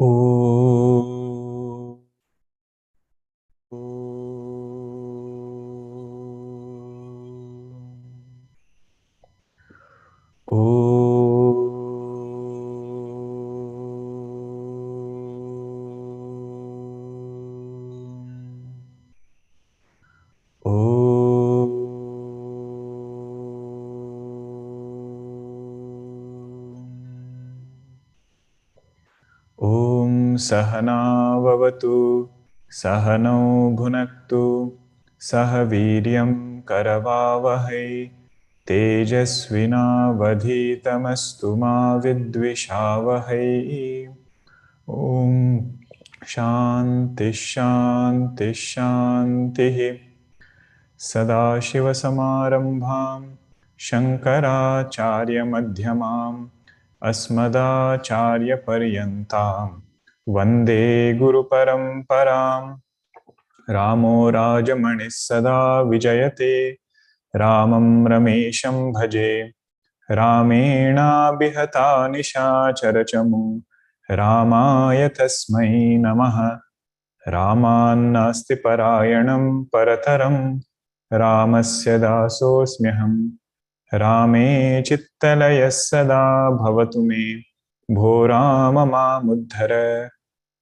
Om. Om Sahana Vavatu Sahano Bhunaktu Sahaviryam Karavavahai Tejasvina Vadhitamastu Ma Vidvishavahai. Om Shanti Shanti Shanti Sadashiva Samarambham Shankaracharya Madhyamam Asmadacharya Paryantam Vande Guru Paramparam. Ramo Rajamanis Sada Vijayate Ramam Ramesham Bhaje Ramena Bihata Nishacharachamu Ramaya Tasmai Namaha. Ramannasti Parayanam Parataram Ramasya Dasosmyaham Rame Chittalaya Sada Bhavatu Me Bho Rama Mamuddhara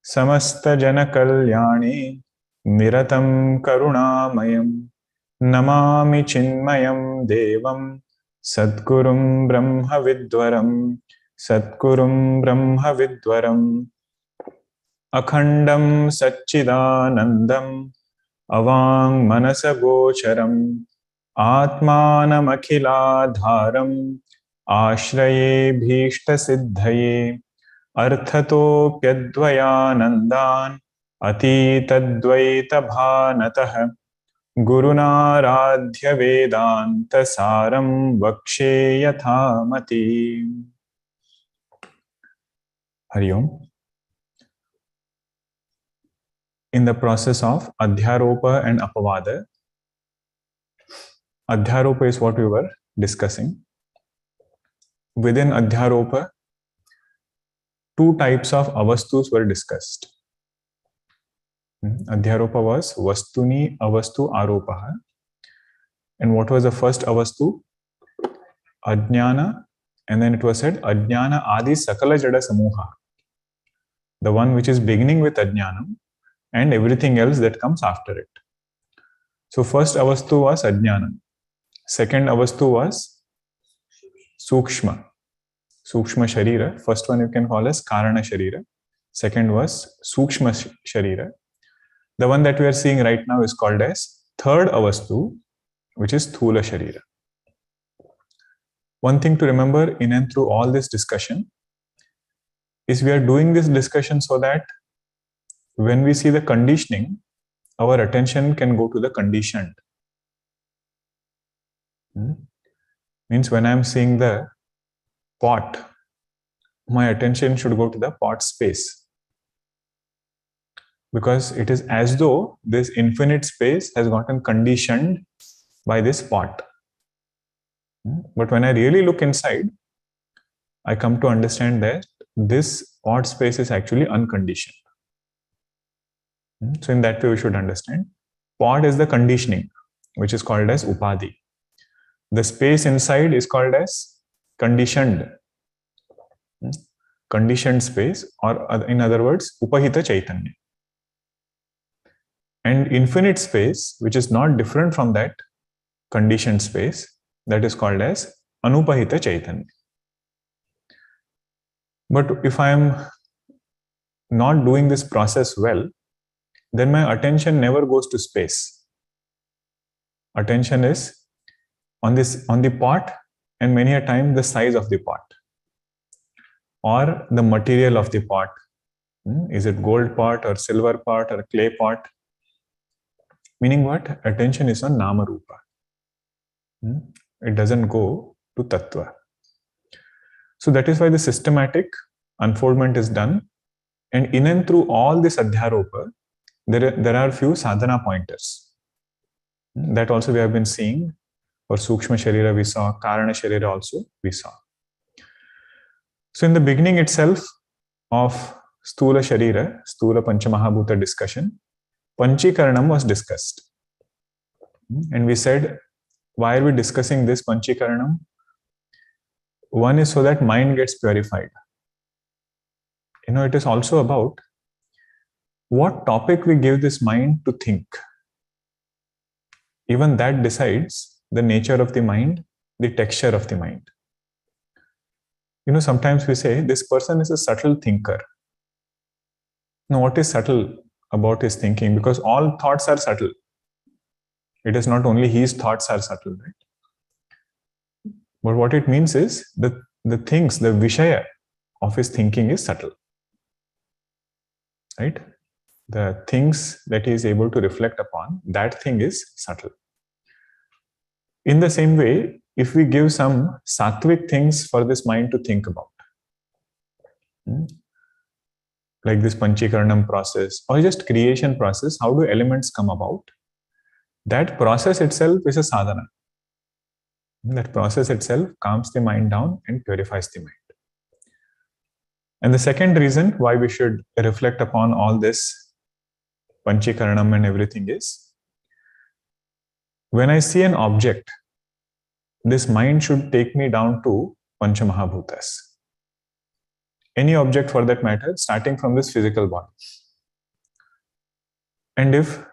Samasta Jana Kalyani Niratam Karunamayam Namami Chinmayam Devam Sadgurum Brahma Vidwaram Sadgurum Brahma Vidwaram Akhandam Satchidanandam Avang Manasagocharam Atmanam Akhiladharam Ashraye Bhishta Siddhaye Arthato Pyadvayanandan Atitadvaita Bhanatah Gurunaradhya Vedanta Saram Vakshe Yathamati. Hari Om. In the process of Adhyaropa and Apavada. Adhyaropa is what we were discussing. Within Adhyaropa, two types of avastus were discussed. Adhyaropa was Vastuni Avastu Aropaha. And what was the first avastu? Ajnana. And then it was said Ajnana Adi Sakala Jada Samuha. The one which is beginning with Ajnanam and everything else that comes after it. So first avastu was Ajnanam. Second avastu was Sukshma. Sukshma Sharira. First one you can call as Karana Sharira. Second was Sukshma Sharira. The one that we are seeing right now is called as third avastu, which is Sthula Sharira. One thing to remember in and through all this discussion is we are doing this discussion so that when we see the conditioning, our attention can go to the conditioned. Means when I am seeing the pot, my attention should go to the pot space. Because it is as though this infinite space has gotten conditioned by this pot. But when I really look inside, I come to understand that this pot space is actually unconditioned. So in that way we should understand. Pot is the conditioning, which is called as Upadhi. The space inside is called as conditioned. Conditioned space, or in other words, Upahita Chaitanya. And infinite space, which is not different from that conditioned space, that is called as Anupahita Chaitanya. But if I am not doing this process well, then my attention never goes to space. Attention is on the pot, and many a time the size of the pot or the material of the pot. Is it gold pot or silver pot or clay pot? Meaning what? Attention is on Nama Rupa. It doesn't go to Tattva. So that is why the systematic unfoldment is done. And in and through all this Adhyaropa, there are few sadhana pointers. That also we have been seeing. For Sukshma Sharira we saw, Karana Sharira also we saw. So in the beginning itself of Sthula Sharira, Sthula Panchamahabhuta discussion, Panchikaranam was discussed. And we said, why are we discussing this Panchikaranam? One is so that mind gets purified. It is also about what topic we give this mind to think. Even that decides the nature of the mind, the texture of the mind. Sometimes we say, this person is a subtle thinker. Now, what is subtle about his thinking? Because all thoughts are subtle. It is not only his thoughts are subtle, right? But what it means is the things, the vishaya of his thinking is subtle. Right? The things that he is able to reflect upon, that thing is subtle. In the same way, if we give some sattvic things for this mind to think about, like this Panchikaranam process or just creation process, how do elements come about? That process itself is a sadhana. That process itself calms the mind down and purifies the mind. And the second reason why we should reflect upon all this Panchikaranam and everything is, when I see an object, this mind should take me down to Panchamahabhutas. Any object for that matter, starting from this physical body. And if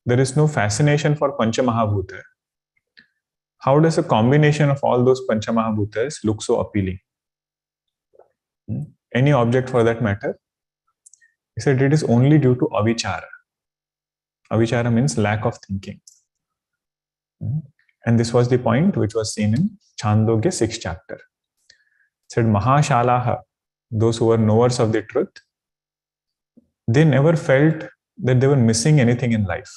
there is no fascination for Panchamahabhuta, how does a combination of all those Panchamahabhutas look so appealing? Any object for that matter, he said it is only due to avichara. Avichara means lack of thinking. And this was the point which was seen in Chandogya 6th chapter. It said Mahashalaha, those who were knowers of the truth, they never felt that they were missing anything in life.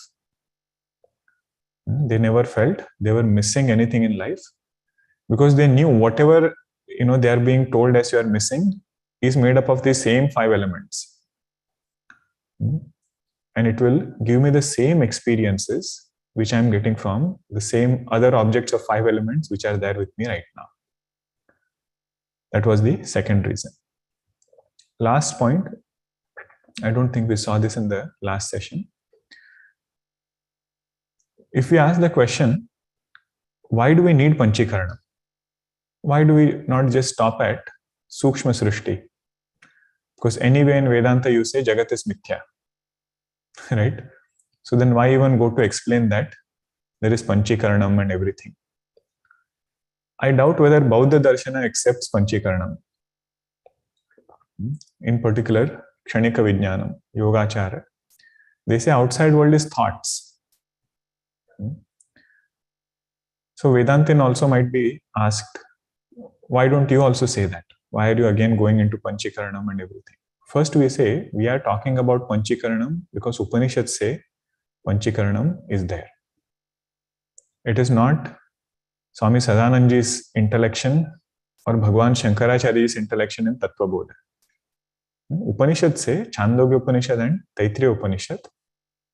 They never felt they were missing anything in life because they knew whatever they are being told as you are missing is made up of the same 5 elements. And it will give me the same experiences which I am getting from the same other objects of 5 elements which are there with me right now. That was the second reason. Last point, I don't think we saw this in the last session. If we ask the question, why do we need Panchikaranam? Why do we not just stop at Sukshma Srishti? Because anyway in Vedanta you say Jagat is Mithya. Right? So then why even go to explain that there is Panchikaranam and everything? I doubt whether Bauddha Darshana accepts Panchikaranam. In particular, Kshanika Vijnanam, Yogachara. They say outside world is thoughts. So Vedantin also might be asked, why don't you also say that? Why are you again going into Panchikaranam and everything? First we say, we are talking about Panchikaranam because Upanishads say Panchikaranam is there. It is not Swami Sadanandaji's intellection or Bhagwan Shankaracharya's intellection in Tattva Bodha. Upanishads say, Chandogya Upanishad and Taittiriya Upanishad,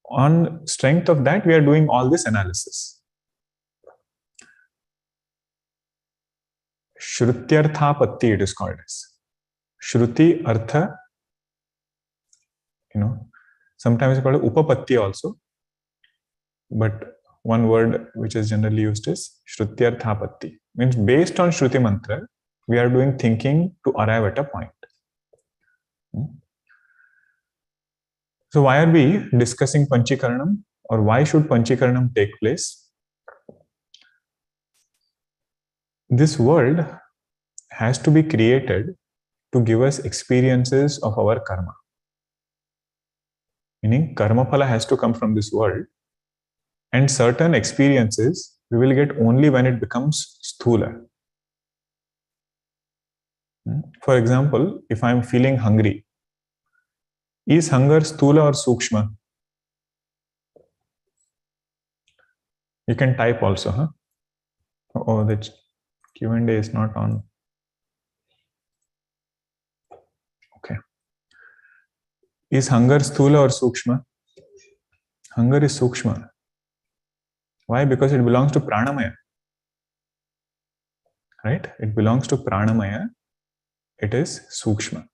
on strength of that we are doing all this analysis. Shrutyarthapatti it is called as. Shruti, Artha, sometimes it's called Upapatti also. But one word which is generally used is Shrutyarthapatti. Means based on Shruti Mantra, we are doing thinking to arrive at a point. So why are we discussing Panchikaranam, or why should Panchikaranam take place? This world has to be created to give us experiences of our karma. Meaning karma phala has to come from this world, and certain experiences we will get only when it becomes sthula. For example, if I am feeling hungry, is hunger sthula or sukshma? You can type also, huh? Oh, the Q&A is not on. Okay. Is hunger sthula or sukshma? Hunger is sukshma. Why? Because it belongs to pranamaya. Right? It belongs to pranamaya. It is sukshma.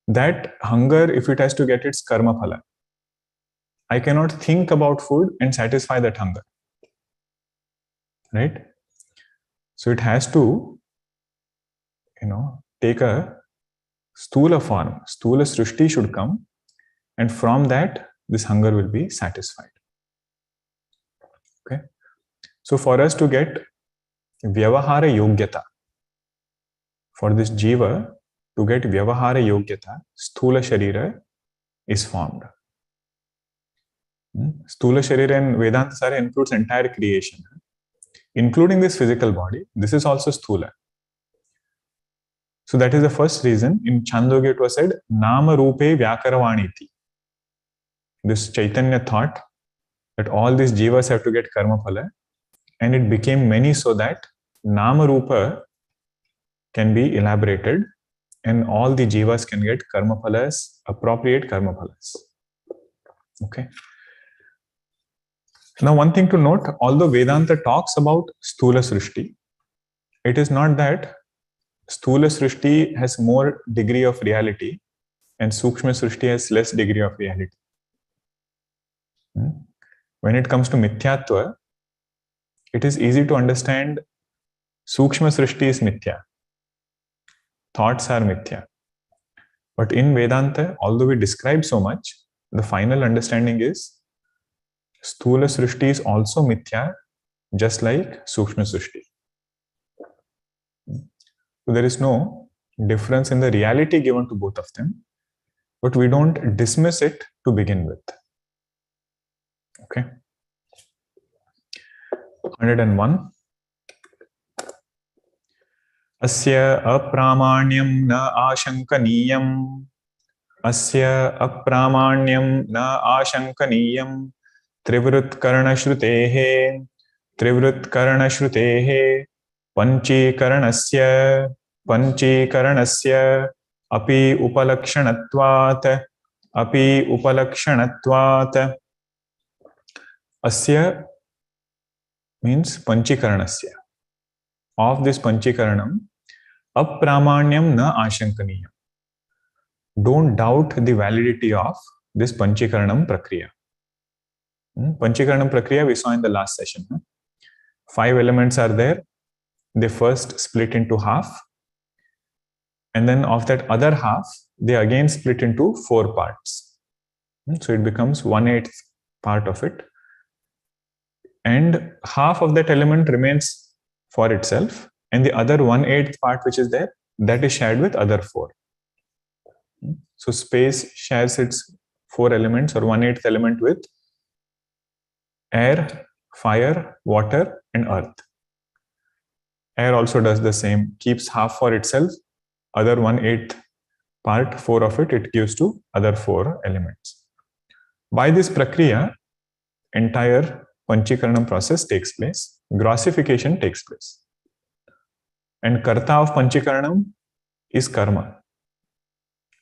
that hunger, if it has to get its karma phala, I cannot think about food and satisfy that hunger. Right? So it has to, take a Sthula form. Sthula Srishti should come, and from that, this hunger will be satisfied. Okay. So for us to get Vyavahara Yogyata, for this Jiva to get Vyavahara Yogyata, Sthula Sharira is formed. Sthula Sharira in Vedantasara includes entire creation, including this physical body. This is also Sthula. So that is the first reason. In Chandogya it was said, Nama Rupe Vyakaravaniti. This Chaitanya thought that all these jivas have to get karma phala, and it became many so that Nama Rupa can be elaborated and all the jivas can get karma phalas, appropriate karma phalas. Okay. Now, one thing to note, although Vedanta talks about Sthula Srishti, it is not that Sthula Srishti has more degree of reality and Sukshma Srishti has less degree of reality. When it comes to Mithyatva, it is easy to understand Sukshma Srishti is Mithya. Thoughts are Mithya. But in Vedanta, although we describe so much, the final understanding is Sthula Srishti is also Mithya, just like Sukshma Srishti. So there is no difference in the reality given to both of them, but we don't dismiss it to begin with. Okay. 101. Asya apramanyam na ashankaniyam. Asya apramanyam na ashankaniyam. Trivrut karana shrutehe. Trivrut karana shrutehe. Panchikaranasya api upalakshanatvat asya means panchikaranasya. Of this panchikaranam, apramanyam na ashankaniyam. Don't doubt the validity of this panchikaranam prakriya. Panchikaranam prakriya we saw in the last session. 5 elements are there. They first split into half, and then of that other half, they again split into 4 parts. So it becomes 1/8 part of it. And half of that element remains for itself, and the other 1/8 part which is there, that is shared with other 4. So space shares its 4 elements or 1/8 element with air, fire, water, and earth. Air also does the same, keeps half for itself, other 1/8 part, 4 of it gives to other 4 elements. By this prakriya, entire Panchikaranam process takes place, grassification takes place. And karta of Panchikaranam is karma.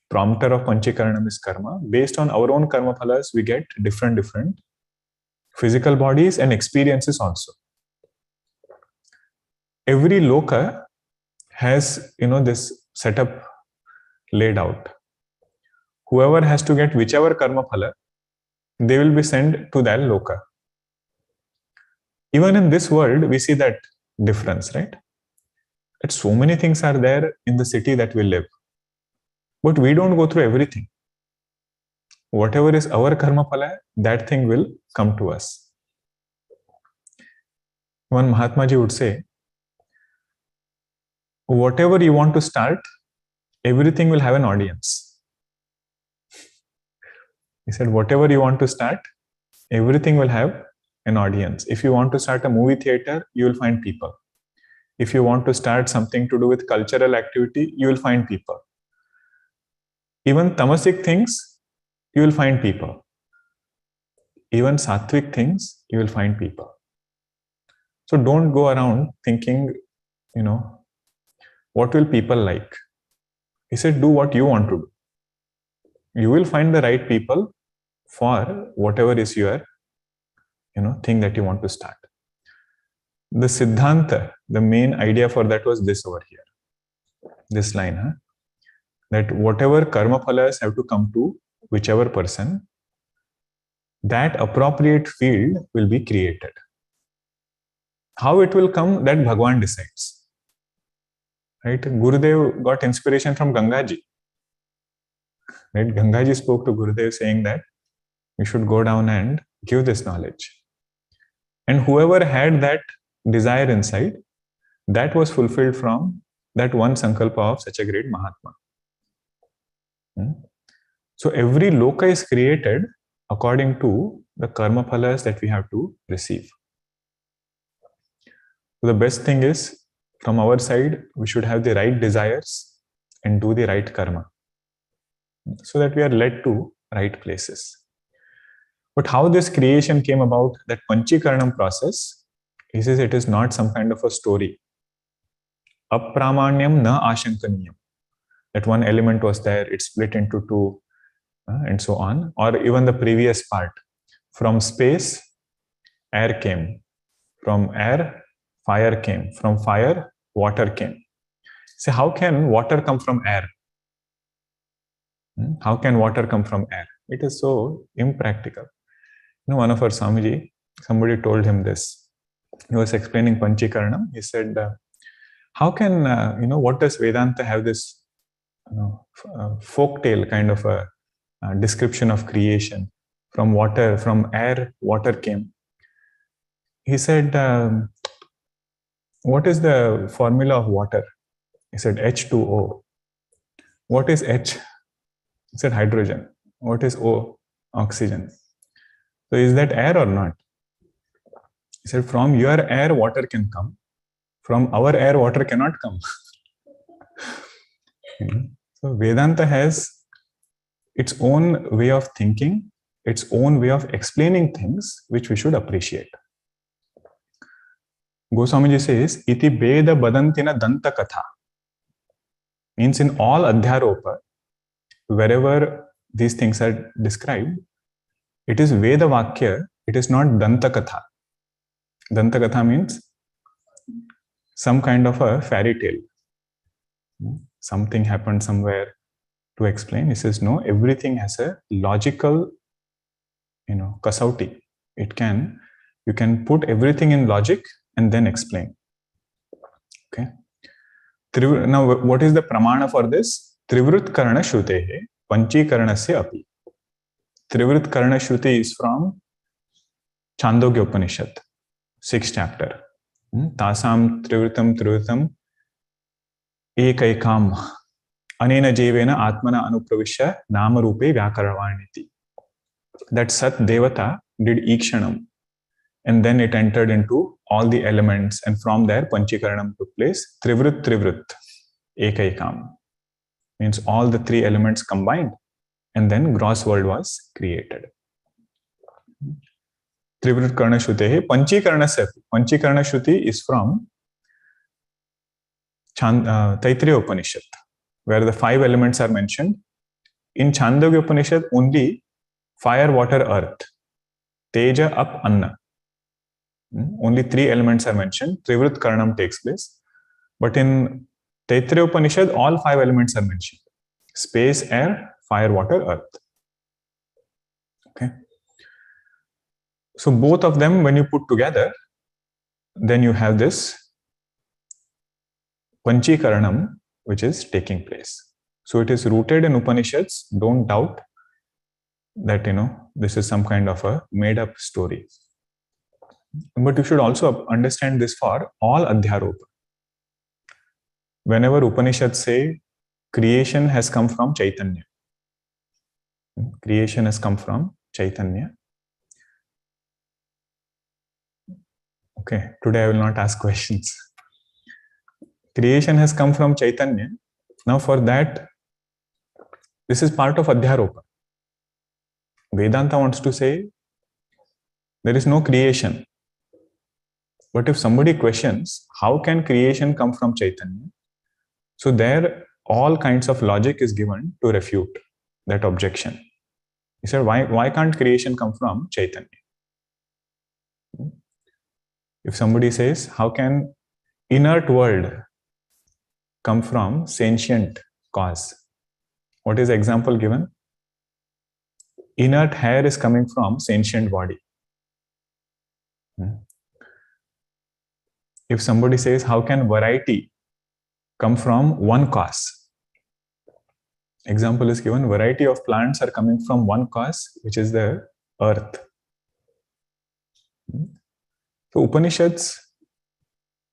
Prompter of Panchikaranam is karma. Based on our own karma phalas, we get different physical bodies and experiences also. Every loka has, this setup laid out. Whoever has to get whichever karma phala, they will be sent to that loka. Even in this world, we see that difference, right? That so many things are there in the city that we live. But we don't go through everything. Whatever is our karma phala, that thing will come to us. One Mahatma Ji would say, whatever you want to start, everything will have an audience. He said, whatever you want to start, everything will have an audience. If you want to start a movie theater, you will find people. If you want to start something to do with cultural activity, you will find people. Even tamasic things, you will find people. Even sattvic things, you will find people. So don't go around thinking, what will people like? He said, do what you want to do. You will find the right people for whatever is your, thing that you want to start. The Siddhanta, the main idea for that was this over here. This line, that whatever karma phalas have to come to whichever person, that appropriate field will be created. How it will come, that Bhagwan decides. Right? Gurudev got inspiration from Gangaji. Right? Gangaji spoke to Gurudev saying that you should go down and give this knowledge. And whoever had that desire inside, that was fulfilled from that one sankalpa of such a great Mahatma. So every loka is created according to the karma phalas that we have to receive. So the best thing is, from our side, we should have the right desires and do the right karma, so that we are led to right places. But how this creation came about, that Panchikaranam process, he says it is not some kind of a story. Apramanyam na ashankaniyam. That one element was there, it split into two, and so on. Or even the previous part. From space, air came. From air, fire came. From fire, water came. So how can water come from air? How can water come from air? It is so impractical. One of our Swamiji, somebody told him this. He was explaining Panchikaranam. He said, how can, what does Vedanta have this folk tale kind of a description of creation? From water, from air, water came. He said, what is the formula of water? He said, H2O. What is H? He said, hydrogen. What is O? Oxygen. So is that air or not? He said, from your air, water can come. From our air, water cannot come. So Vedanta has its own way of thinking, its own way of explaining things, which we should appreciate. Goswamiji says, iti beda badantina danta katha. Means in all adhyaropa, wherever these things are described, it is Veda Vakya, it is not Danta Katha. Danta Katha means some kind of a fairy tale. Something happened somewhere to explain. He says, no, everything has a logical, kasauti. You can put everything in logic and then explain. Okay. Now, what is the pramana for this? Trivrit karana shrutehe panchikaranasya api. Trivrit karana shruti is from Chandogya Upanishad, 6th chapter. Tasam trivritam ekaikam anena jevena atmana anupravishya nama rupe vyakaravaniti. That Sat Devata did Ikshanam, and then it entered into all the elements, and from there Panchikaranam took place. Trivrit ekaikam means all the three elements combined, and then gross world was created. Trivrit karana shrutehe panchikaranasya. Panchikarana shruti is from Taittiriya Upanishad, where the 5 elements are mentioned. In Chandogya Upanishad, only fire, water, earth, teja, up, anna. Only 3 elements are mentioned. Trivrit karanam takes place. But in Taittiriya Upanishad, all 5 elements are mentioned. Space, air, fire, water, earth. Okay. So both of them, when you put together, then you have this Panchikaranam, which is taking place. So it is rooted in Upanishads. Don't doubt that, this is some kind of a made-up story. But you should also understand this for all Adhyaropa. Whenever Upanishads say, creation has come from Chaitanya. Creation has come from Chaitanya. Okay, today I will not ask questions. Creation has come from Chaitanya. Now for that, this is part of Adhyaropa. Vedanta wants to say, there is no creation. But if somebody questions, how can creation come from Chaitanya? So there, all kinds of logic is given to refute that objection. He said, why can't creation come from Chaitanya? If somebody says, how can inert world come from sentient cause? What is the example given? Inert hair is coming from sentient body. If somebody says, how can variety come from one cause? Example is given, variety of plants are coming from one cause, which is the earth. So Upanishads,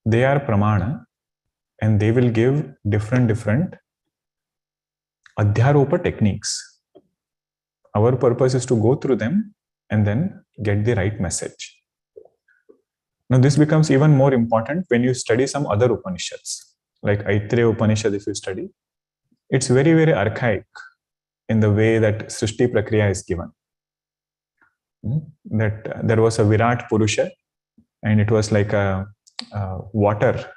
they are pramana, and they will give different adhyaropa techniques. Our purpose is to go through them and then get the right message. Now this becomes even more important when you study some other Upanishads, like Aitreya Upanishad if you study. It's very, very archaic in the way that Srishti Prakriya is given. That there was a Virat Purusha, and it was like a water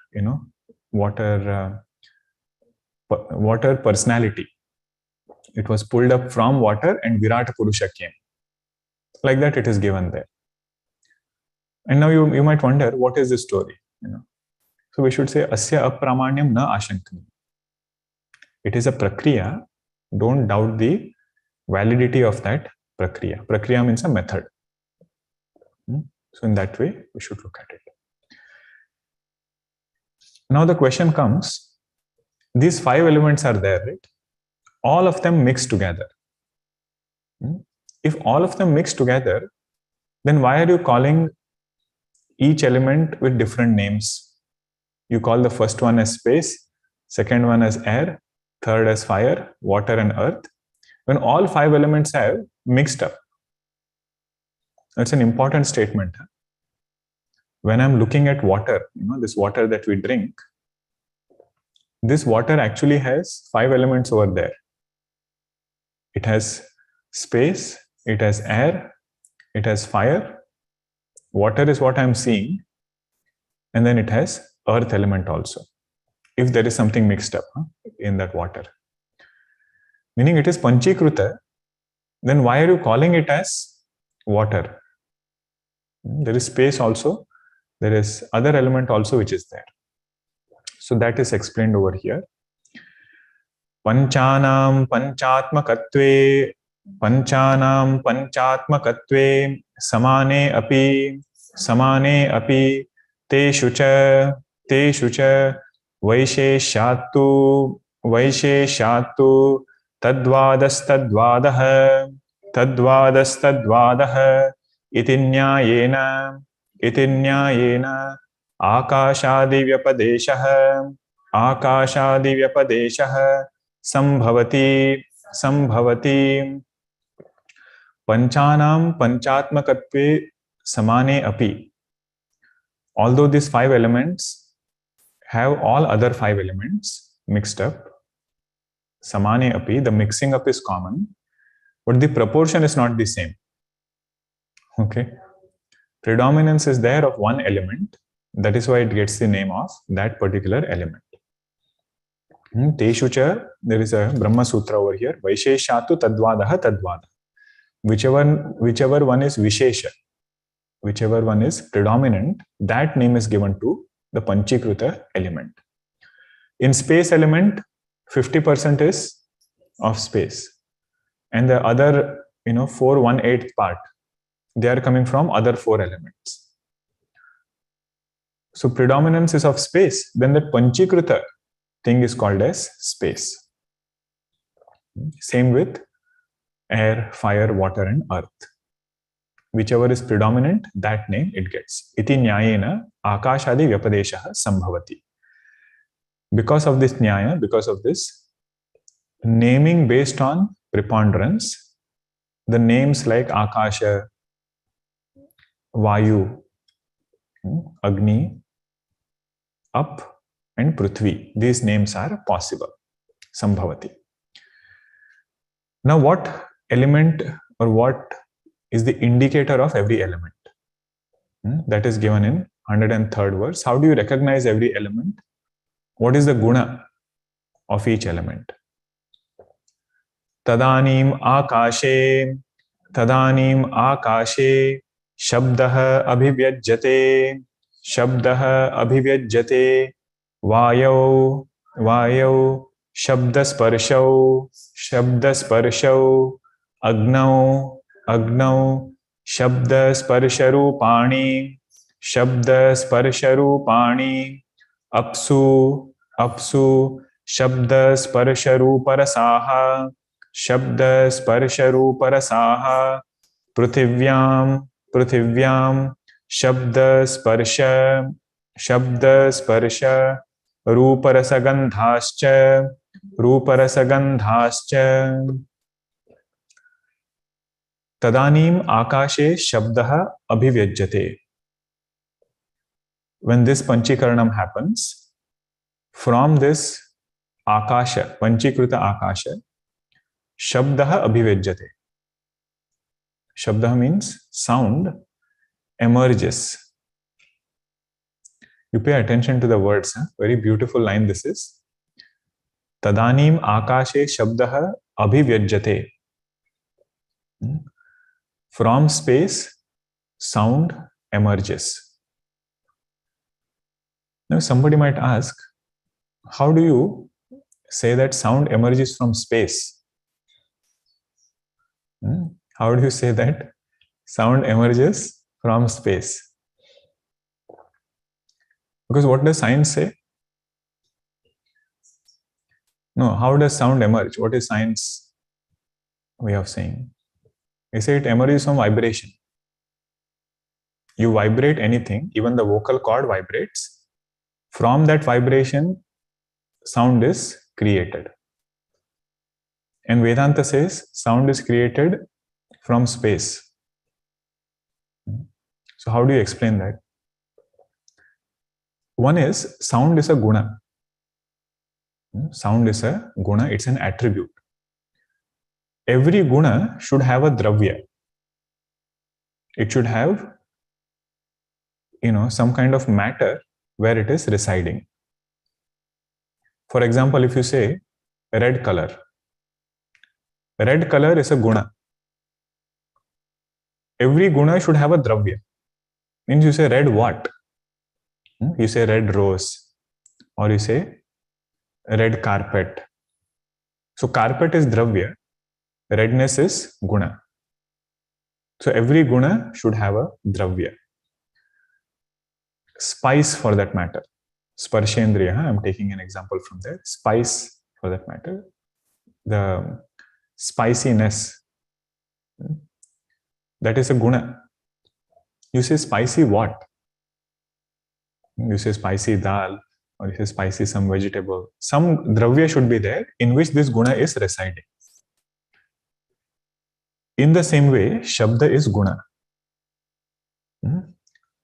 personality. It was pulled up from water and Virat Purusha came. Like that it is given there. And now you might wonder, what is the story? So we should say, asya apramanyam na ashankani. It is a prakriya. Don't doubt the validity of that prakriya. Prakriya means a method. So in that way, we should look at it. Now the question comes, these 5 elements are there, right? All of them mixed together. If all of them mixed together, then why are you calling each element with different names? You call the first one as space, second one as air, third as fire, water and earth, when all 5 elements have mixed up. That's an important statement. When I'm looking at water, this water that we drink, this water actually has 5 elements over there. It has space, it has air, it has fire, water is what I'm seeing, and then it has earth element also, if there is something mixed up in that water. Meaning it is Panchikruta, then why are you calling it as water? There is space also, there is other element also which is there. So that is explained over here. Panchanam panchatmakatve samane api teshu cha vaisheshatu tadvadastadvadah iti nyayena akashadivyapadeshah sambhavati panchanam panchatmakatve samane api. Although these 5 elements have all other 5 elements mixed up, samane api, the mixing up is common, but the proportion is not the same. Okay. Predominance is there of one element. That is why it gets the name of that particular element. Teshucha, there is a Brahma Sutra over here. Vaisheshatu tadvada. Whichever one is Vishesha, whichever one is predominant, that name is given to the Panchikruta element. In space element, 50% is of space. And the other, 4/1/8 part, they are coming from other 4 elements. So predominance is of space, then the Panchikruta thing is called as space. Same with air, fire, water and earth. Whichever is predominant, that name it gets. Iti nyayena akashadi vyapadeshaha sambhavati. Because of this nyaya, because of this naming based on preponderance, the names like Akasha, Vayu, Agni, Up and Prithvi, these names are possible. Sambhavati. Now what element or what is the indicator of every element? That is given in 103rd verse. How do you recognize every element? What is the guna of each element? Tadanim akashe shabdah abhivyajyate vayau Shabdasparshau, Shabdasparshau, Agnau, Agnau, Shabdasparsharupani, Shabdasparsharupani, Apsu, Apsu, Shabdasparsharuparasaha, Shabdasparsharuparasaha, Pruthivyam, Pruthivyam, Shabdasparsha, Shabdasparsha, Ruparasagandhascha, Ruparasagandhascha. Tadanim akashe shabdaha abhivyajyate. When this Panchikaranam happens, from this akasha, Panchikruta akasha, shabdaha abhivyajyate. Shabdaha means sound emerges. You pay attention to the words. Very beautiful line this is. Tadanim akashe shabdaha abhivyajyate. From space, sound emerges. Now somebody might ask, how do you say that sound emerges from space? How do you say that sound emerges from space? Because what does science say? No, how does sound emerge? What is science way of saying? They say it emerges from vibration. You vibrate anything, even the vocal cord vibrates. From that vibration, sound is created. And Vedanta says sound is created from space. So how do you explain that? One is, sound is a guna. Sound is a guna, it's an attribute. Every guna should have a dravya. It should have, some kind of matter where it is residing. For example, if you say red color is a guna. Every guna should have a dravya. Means you say red what? You say red rose, or you say red carpet. So carpet is dravya, redness is guna. So every guna should have a dravya. Spice for that matter. Sparshendriya, I'm taking an example from there. Spice for that matter. The spiciness, that is a guna. You say spicy what? You say spicy dal, or you say spicy some vegetable. Some dravya should be there in which this guna is residing. In the same way, Shabda is guna.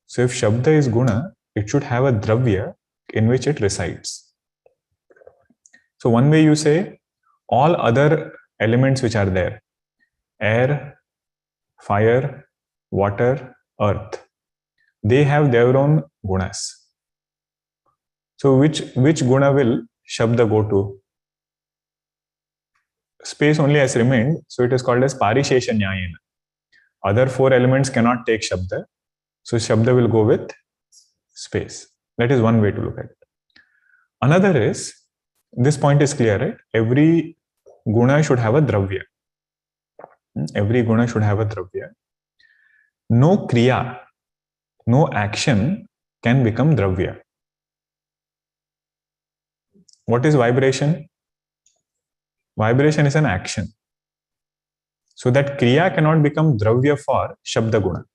So if Shabda is guna, it should have a dravya in which it resides. So one way you say all other elements which are there, air, fire, water, earth, they have their own gunas. So which guna will Shabda go to? Space only has remained, so it is called as Parishesha Nyayena. Other four elements cannot take Shabda, so Shabda will go with space. That is one way to look at it. Another is, this point is clear, right? Every guna should have a dravya. Every guna should have a dravya. No kriya, no action can become dravya. What is vibration? Vibration is an action. So that kriya cannot become dravya for Shabda guna.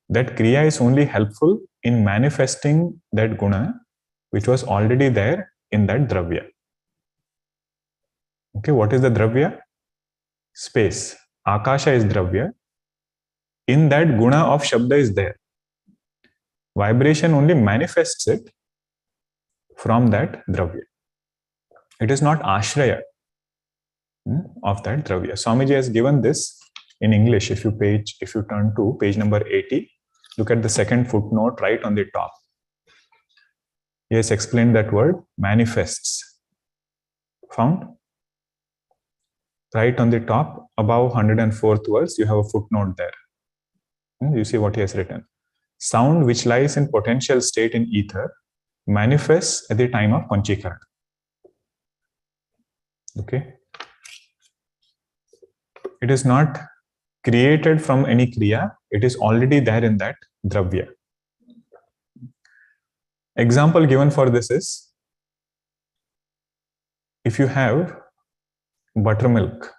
That kriya is only helpful in manifesting that guna which was already there in that dravya. Okay, what is the dravya? Space. Akasha is dravya. In that guna of Shabda is there. Vibration only manifests it from that dravya. It is not ashraya of that dravya. Swamiji has given this in English. If you turn to page number 80, look at the second footnote right on the top. He has explained that word manifests. Found? Right on the top, above 104th verse, you have a footnote there. You see what he has written. Sound which lies in potential state in ether manifests at the time of Panchikarana. Okay. It is not created from any kriya. It is already there in that dravya. Example given for this is, if you have buttermilk,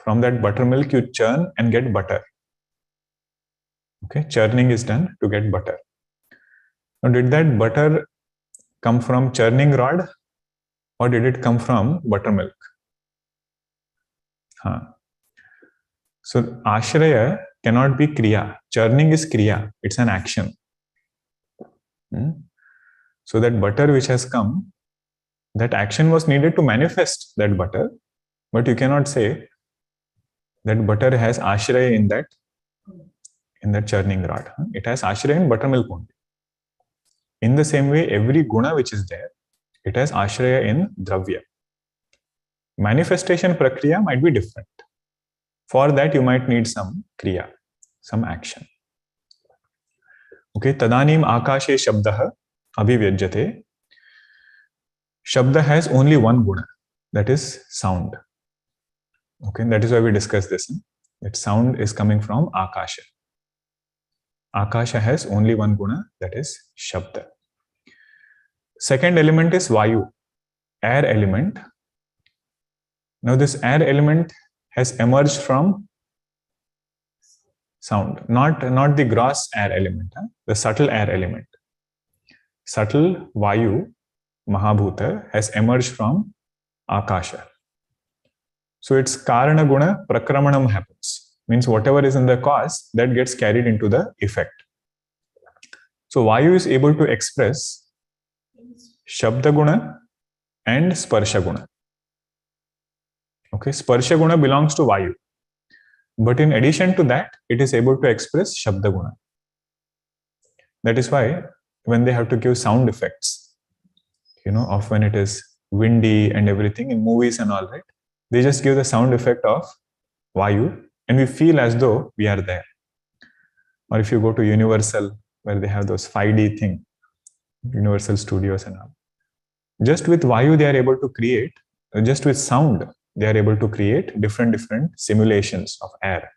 from that buttermilk you churn and get butter. Okay, churning is done to get butter. Now, did that butter come from churning rod or did it come from buttermilk? So ashraya cannot be kriya. Churning is kriya. It's an action. So that butter which has come, that action was needed to manifest that butter, but you cannot say that butter has ashraya in that churning rod. It has ashraya in buttermilk only. In the same way, every guna which is there, it has ashraya in dravya. Manifestation prakriya might be different. For that, you might need some kriya, some action. Okay, tadanim akashe shabdah abhivyajyate. Shabda has only one guna, that is sound. Okay, that is why we discussed this. That sound is coming from akasha. Akasha has only one guna, that is shabda. Second element is vayu, air element. Now this air element has emerged from sound, not the gross air element, the subtle air element. Subtle vayu, mahabhuta, has emerged from akasha. So its karana guna prakramanam happens. Means whatever is in the cause, that gets carried into the effect. So vayu is able to express shabda guna and sparsha guna. Okay, sparsha guna belongs to vayu. But in addition to that, it is able to express shabda guna. That is why when they have to give sound effects, of when it is windy and everything in movies and all that, they just give the sound effect of vayu and we feel as though we are there. Or if you go to Universal, where they have those 5D thing, Universal Studios and all, just with vayu they are able to create, just with sound they are able to create different simulations of air.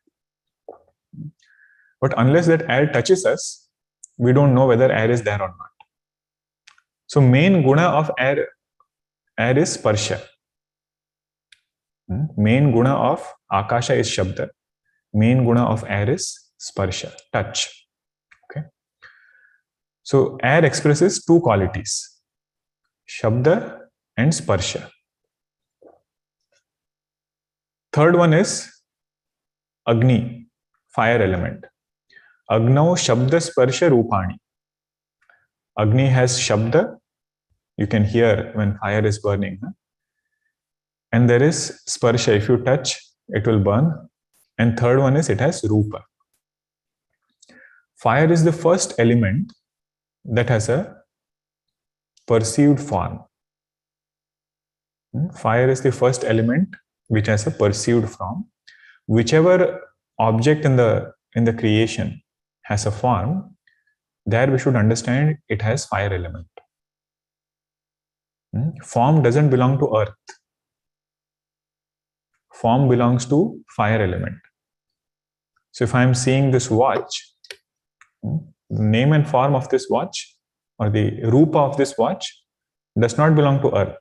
But unless that air touches us, we don't know whether air is there or not. So main guna of air is sparsha. Main guna of akasha is shabda. Main guna of air is sparsha, touch. Okay. So air expresses two qualities, shabda and sparsha. Third one is agni, fire element. Agnau shabda sparsha rupani. Agni has shabda, you can hear when fire is burning. And there is sparsha, if you touch, it will burn. And third one is it has rupa. Fire is the first element that has a perceived form. Fire is the first element which has a perceived form. Whichever object in the creation has a form, there we should understand it has fire element. Form doesn't belong to earth. Form belongs to fire element. So if I am seeing this watch, the name and form of this watch or the rupa of this watch does not belong to earth.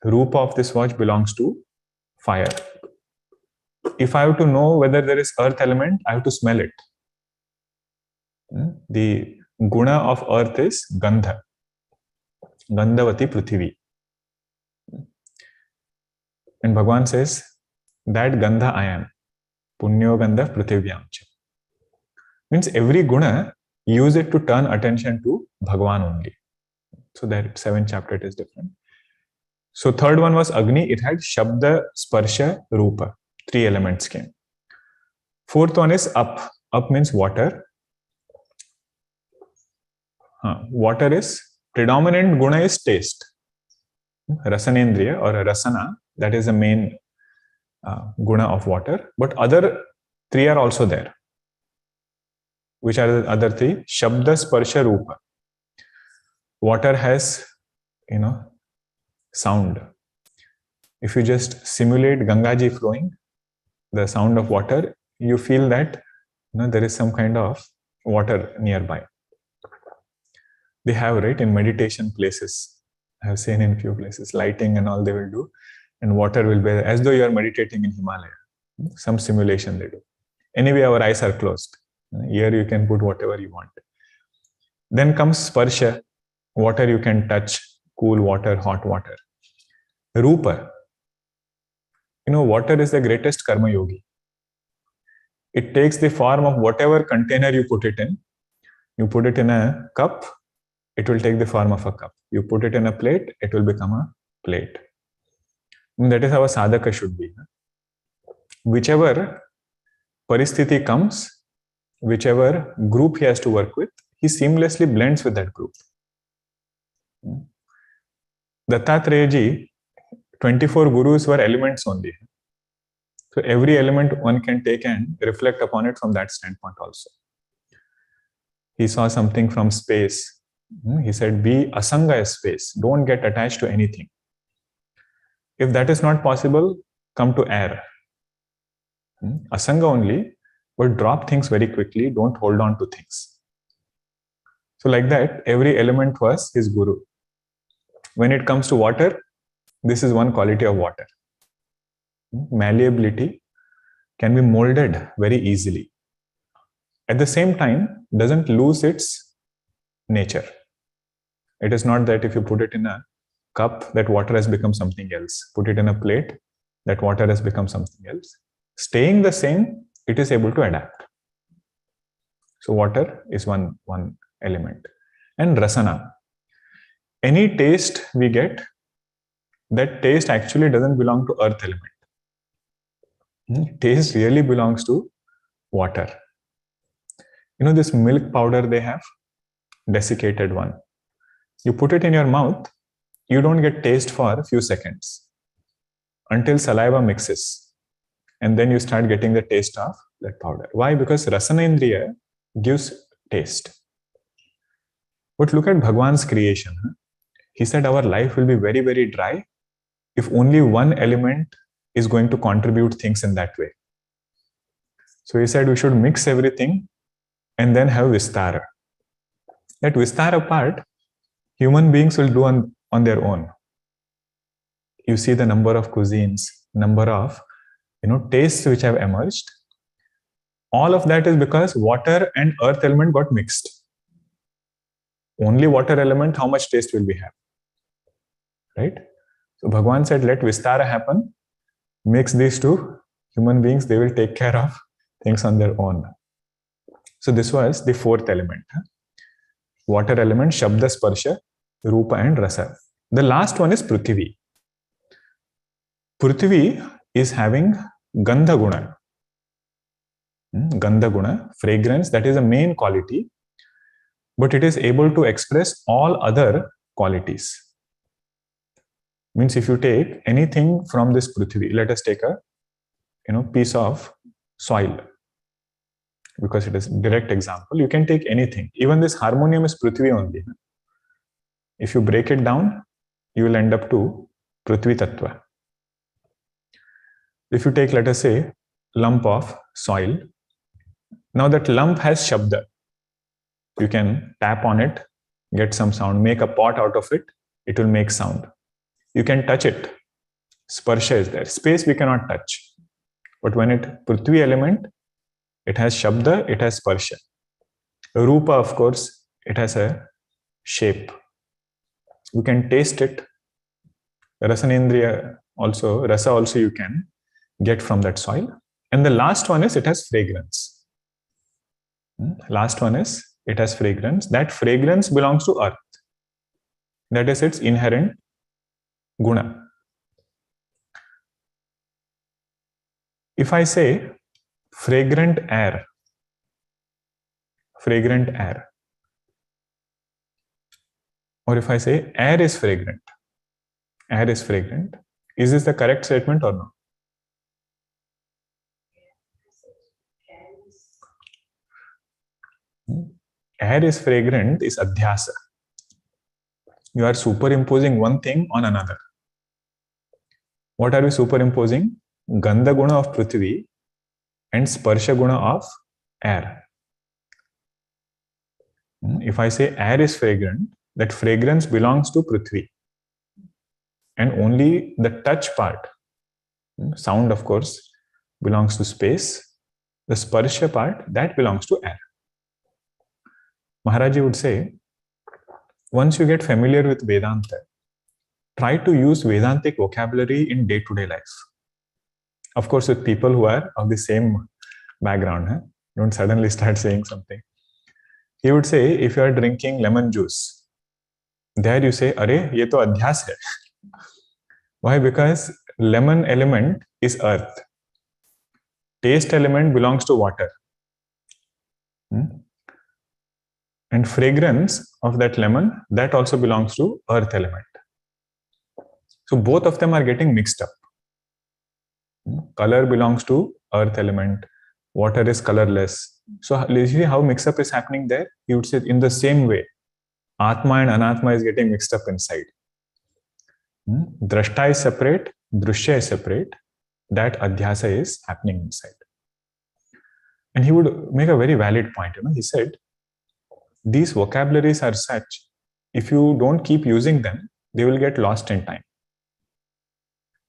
The rupa of this watch belongs to fire. If I have to know whether there is earth element, I have to smell it. The guna of earth is gandha. Gandhavati Prithvi. And Bhagavan says, that gandha I am. Punyo gandha prithivyamcha. Means every guna, use it to turn attention to Bhagavan only. So that 7th chapter it is different. So third one was Agni. It had Shabda, Sparsha, Rupa. 3 elements came. Fourth one is Up. Up means water. Water is, predominant guna is taste. Rasanendriya or rasana, that is the main guna of water. But other 3 are also there. Which are the other 3? Shabda, Sparsha, Rupa. Water has, sound. If you just simulate Gangaji flowing, the sound of water, you feel that there is some kind of water nearby. They have, right, in meditation places. I have seen in few places, lighting and all they will do, and water will be there, as though you are meditating in Himalaya. Some simulation they do. Anyway, our eyes are closed. Here you can put whatever you want. Then comes sparsha, water you can touch, cool water, hot water. Rupa, water is the greatest karma yogi. It takes the form of whatever container you put it in. You put it in a cup, it will take the form of a cup. You put it in a plate, it will become a plate. And that is how a sadhaka should be. Whichever paristhiti comes, whichever group he has to work with, he seamlessly blends with that group. Dattatreya ji, 24 gurus were elements only. So every element one can take and reflect upon it from that standpoint also. He saw something from space. He said, be asanga as space. Don't get attached to anything. If that is not possible, come to air. Asanga only, but drop things very quickly. Don't hold on to things. So like that, every element was his guru. When it comes to water, this is one quality of water. Malleability, can be molded very easily. At the same time, doesn't lose its nature. It is not that if you put it in a cup, that water has become something else. Put it in a plate, that water has become something else. Staying the same, it is able to adapt. So water is one element. And rasana. Any taste we get, that taste actually doesn't belong to earth element. Taste really belongs to water. This milk powder they have, desiccated one. You put it in your mouth, you don't get taste for a few seconds until saliva mixes. And then you start getting the taste of that powder. Why? Because rasanendriya gives taste. But look at Bhagwan's creation. He said our life will be very, very dry if only one element is going to contribute things in that way. So he said we should mix everything and then have vistara. That vistara part, human beings will do on their own. You see the number of cuisines, number of tastes which have emerged. All of that is because water and earth element got mixed. Only water element, how much taste will we have? Right? So Bhagwan said, let vistara happen. Mix these two. Human beings, they will take care of things on their own. So this was the fourth element. Water element, Shabda, Sparsha, Rupa and Rasa. The last one is Prithvi. Prithvi is having Gandha Guna. Gandha Guna, fragrance, that is a main quality, but it is able to express all other qualities. Means if you take anything from this Prithvi, let us take a piece of soil, because it is a direct example. You can take anything. Even this harmonium is Prithvi only. If you break it down, you will end up to Prithvi Tattva. If you take, let us say, lump of soil, now that lump has Shabda. You can tap on it, get some sound, make a pot out of it, it will make sound. You can touch it. Sparsha is there. Space we cannot touch. But when it, Prithvi element, it has Shabda, it has Sparsha. Rupa, of course, it has a shape. You can taste it. Rasanendriya also, Rasa also you can get from that soil. And the last one is it has fragrance. Last one is it has fragrance. That fragrance belongs to earth. That is its inherent guna. If I say fragrant air, or if I say air is fragrant, is this the correct statement or no? Air is fragrant is adhyasa. You are superimposing one thing on another. What are we superimposing? Gandha guna of Prithvi and Sparsha guna of air. If I say air is fragrant, that fragrance belongs to Prithvi. And only the touch part, sound of course, belongs to space. The Sparsha part, that belongs to air. Maharaji would say, once you get familiar with Vedanta, try to use Vedantic vocabulary in day-to-day life. Of course, with people who are of the same background. Don't suddenly start saying something. He would say, if you are drinking lemon juice, there you say, "Arey, ye to adhyas hai." Why? Because lemon element is earth. Taste element belongs to water. And fragrance of that lemon, that also belongs to earth element. So both of them are getting mixed up. Color belongs to earth element. Water is colorless. So you see how mix-up is happening there? He would say in the same way, Atma and Anatma is getting mixed up inside. Drashta is separate, Drushya is separate. That adhyasa is happening inside. And he would make a very valid point. He said, these vocabularies are such, if you don't keep using them, they will get lost in time.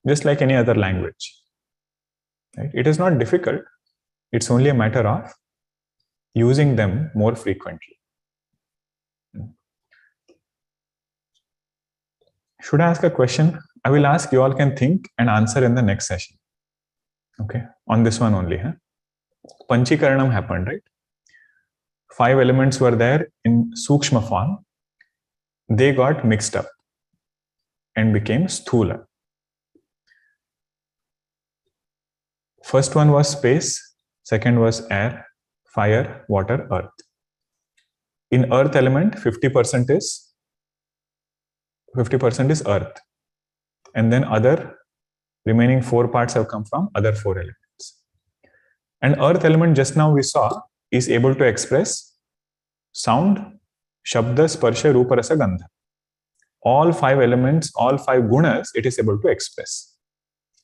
Just like any other language. Right? It is not difficult. It's only a matter of using them more frequently. Should I ask a question? I will ask, you all can think and answer in the next session. Okay, on this one only. Panchikaranam happened, right? 5 elements were there in Sukshma form. They got mixed up and became Sthula. First one was space, second was air, fire, water, earth. In earth element, 50% is earth. And then other remaining 4 parts have come from other 4 elements. And earth element just now we saw is able to express sound, shabda, sparsha, rupa, rasa, gandha. All 5 elements, all 5 gunas, it is able to express.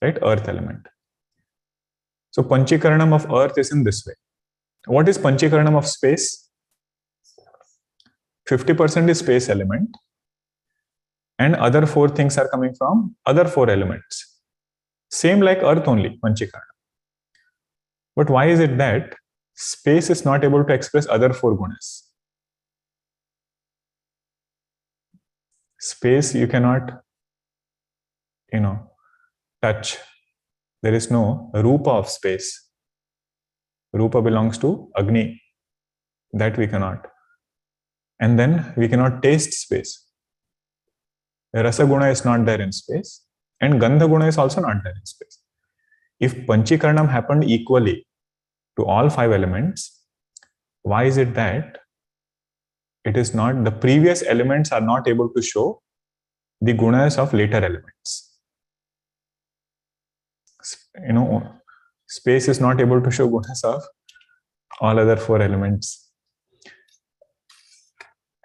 Right? Earth element. So Panchikaranam of earth is in this way. What is Panchikaranam of space? 50% is space element. And other 4 things are coming from other 4 elements. Same like earth only, Panchikaranam. But why is it that space is not able to express other 4 gunas? Space you cannot, touch. There is no rupa of space. Rupa belongs to Agni. That we cannot. And then we cannot taste space. Rasa guna is not there in space. And Gandha guna is also not there in space. If Panchikaranam happened equally to all 5 elements, why is it that it is not, the previous elements are not able to show the gunas of later elements? Space is not able to show gunas of all other 4 elements.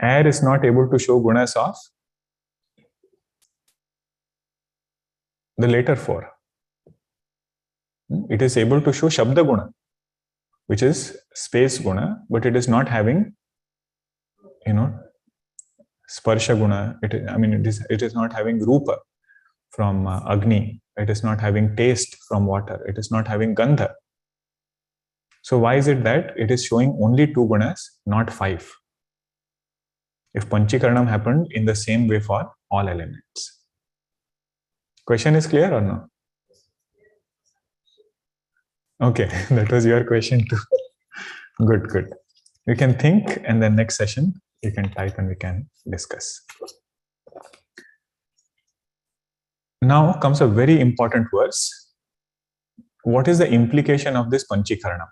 Air is not able to show gunas of the later 4. It is able to show Shabda guna, which is space guna, but it is not having, Sparsha guna. It is not having Rupa from Agni. It is not having taste from water. It is not having Gandha. So why is it that it is showing only 2 gunas, not 5? If Panchikaranam happened in the same way for all elements. Question is clear or no? Okay, that was your question too. Good. You can think, and then next session you can type and we can discuss. Now comes a very important verse. What is the implication of this Panchikaranam?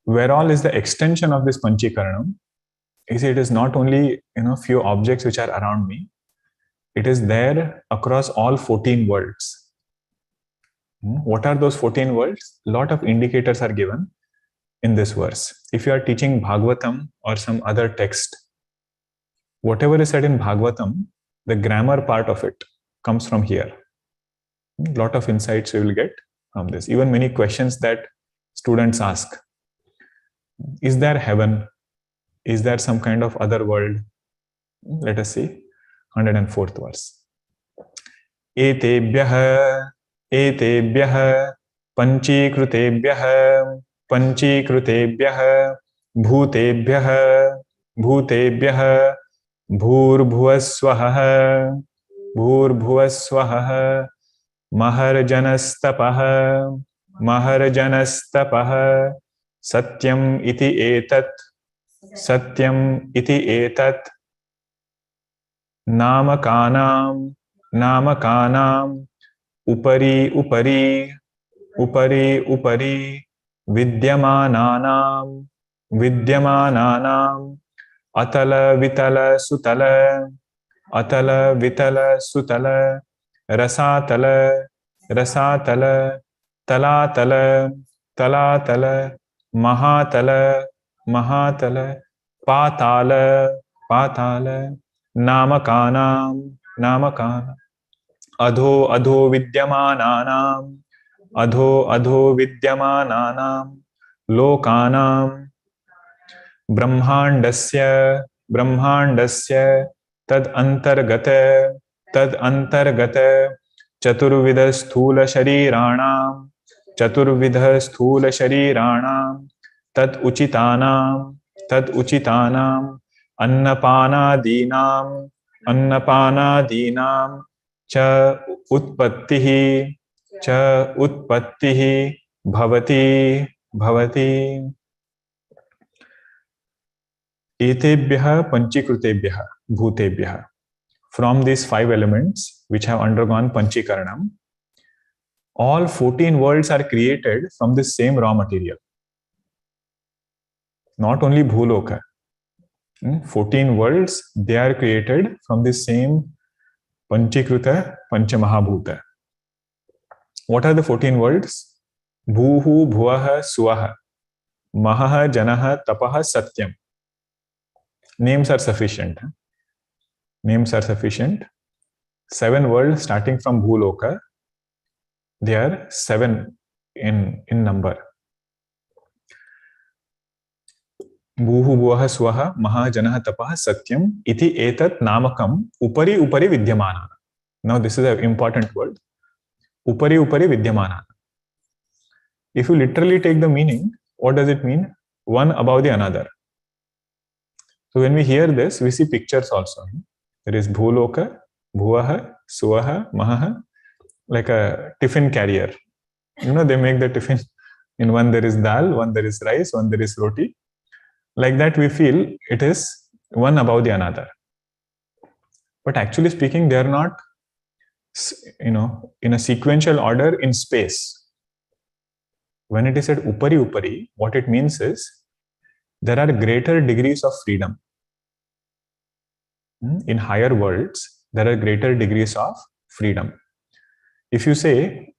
Where all is the extension of this Panchikaranam? It is not only few objects which are around me. It is there across all 14 worlds. What are those 14 worlds? A lot of indicators are given in this verse. If you are teaching Bhagavatam or some other text, whatever is said in Bhagavatam, the grammar part of it comes from here. A lot of insights we will get from this. Even many questions that students ask. Is there heaven? Is there some kind of other world? Let us see 104th verse. Etebhyah panchikrutebyah bhutebhyah bhurभुवस्वः maharjanastapah satyam iti etat namakanam upari vidyamananam atala vitala sutala rasatala talatala mahatala patala namakana adho vidyamananam lokanam brahmandasya tad antargata chaturvidha sthula shariranam tad uchitanam annapanadinam cha utpattihi bhavati etebhyah panchikrutebyah bhutebhyah. From these 5 elements which have undergone Panchikaranam, all 14 worlds are created from the same raw material. Not only Bhuloka. 14 worlds, they are created from the same Panchikruta Panchamahabhuta. What are the 14 worlds? Bhuhu, Bhuvaha, Suvaha, Mahaha, Janaha, Tapaha, Satyam. Names are sufficient. 7 worlds starting from Bhuloka. They are 7 in number. Bhuhu Bhuvaha Swaha Maha Janaha Tapaha Satyam iti etat namakam upari vidyamanana. Now this is an important word. Upari vidyamanana. If you literally take the meaning, what does it mean? One above the another. So when we hear this, we see pictures also. There is Bhuloka, Bhuvaha, Suvaha, Mahaha, like a tiffin carrier. They make the tiffin. In one there is dal, one there is rice, one there is roti. Like that we feel it is one above the another. But actually speaking, they are not, in a sequential order in space. When it is said upari, what it means is there are greater degrees of freedom. In higher worlds, there are greater degrees of freedom. If you say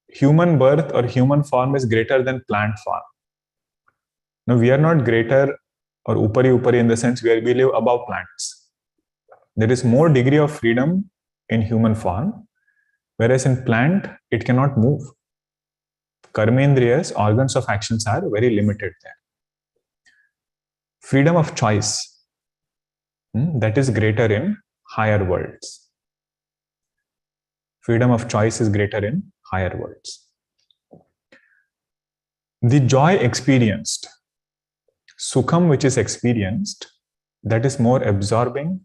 human birth or human form is greater than plant form, now we are not greater or upari in the sense where we live above plants. There is more degree of freedom in human form, whereas in plant, it cannot move. Karmendriyas, organs of actions are very limited there. Freedom of choice, that is greater in higher worlds. Freedom of choice is greater in higher worlds. The joy experienced, sukham which is experienced, that is more absorbing,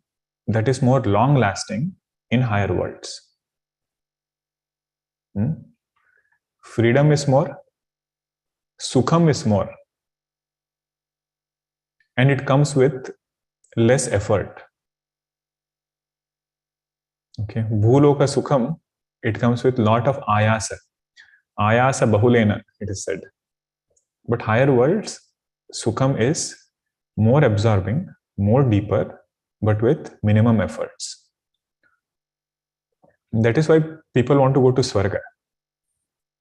that is more long-lasting in higher worlds. Freedom is more, sukham is more, and it comes with less effort. Okay, Bhuloka Sukham, it comes with lot of ayasa. Ayasa bahulena, it is said. But higher worlds, Sukham is more absorbing, more deeper, but with minimum efforts. That is why people want to go to Swarga.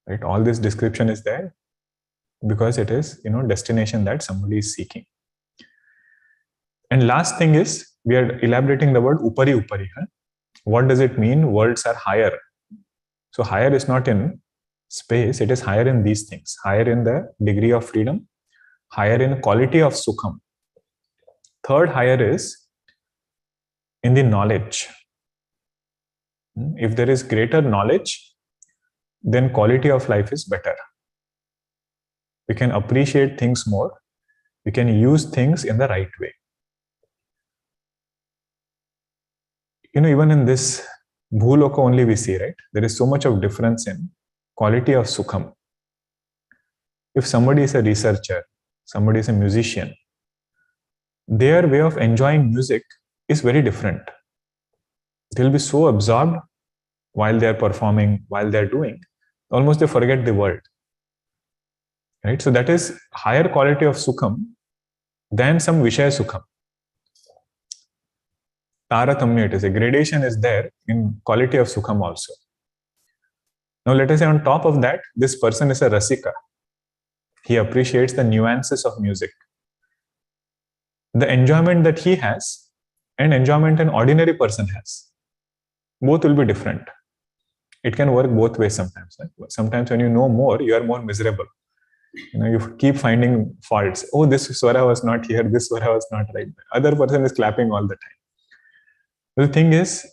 Right? All this description is there because it is, destination that somebody is seeking. And last thing is we are elaborating the word upari upari. Huh? What does it mean? Worlds are higher. So higher is not in space, it is higher in these things, higher in the degree of freedom, higher in quality of sukham. Third higher is in the knowledge. If there is greater knowledge, then quality of life is better. We can appreciate things more. We can use things in the right way. Even in this bhuloka only we see, right? There is so much of difference in quality of sukham. If somebody is a researcher, somebody is a musician, their way of enjoying music is very different. They'll be so absorbed while they're performing, while they're doing, almost they forget the world. Right? So that is higher quality of sukham than some vishaya sukham. Taratamya, it is a gradation is there in quality of sukham also. Now let us say on top of that, this person is a rasika. He appreciates the nuances of music. The enjoyment that he has and enjoyment an ordinary person has, both will be different. It can work both ways sometimes. Right? Sometimes when you know more, you are more miserable. You keep finding faults. Oh, this swara was not here, this swara was not right. Other person is clapping all the time. The thing is,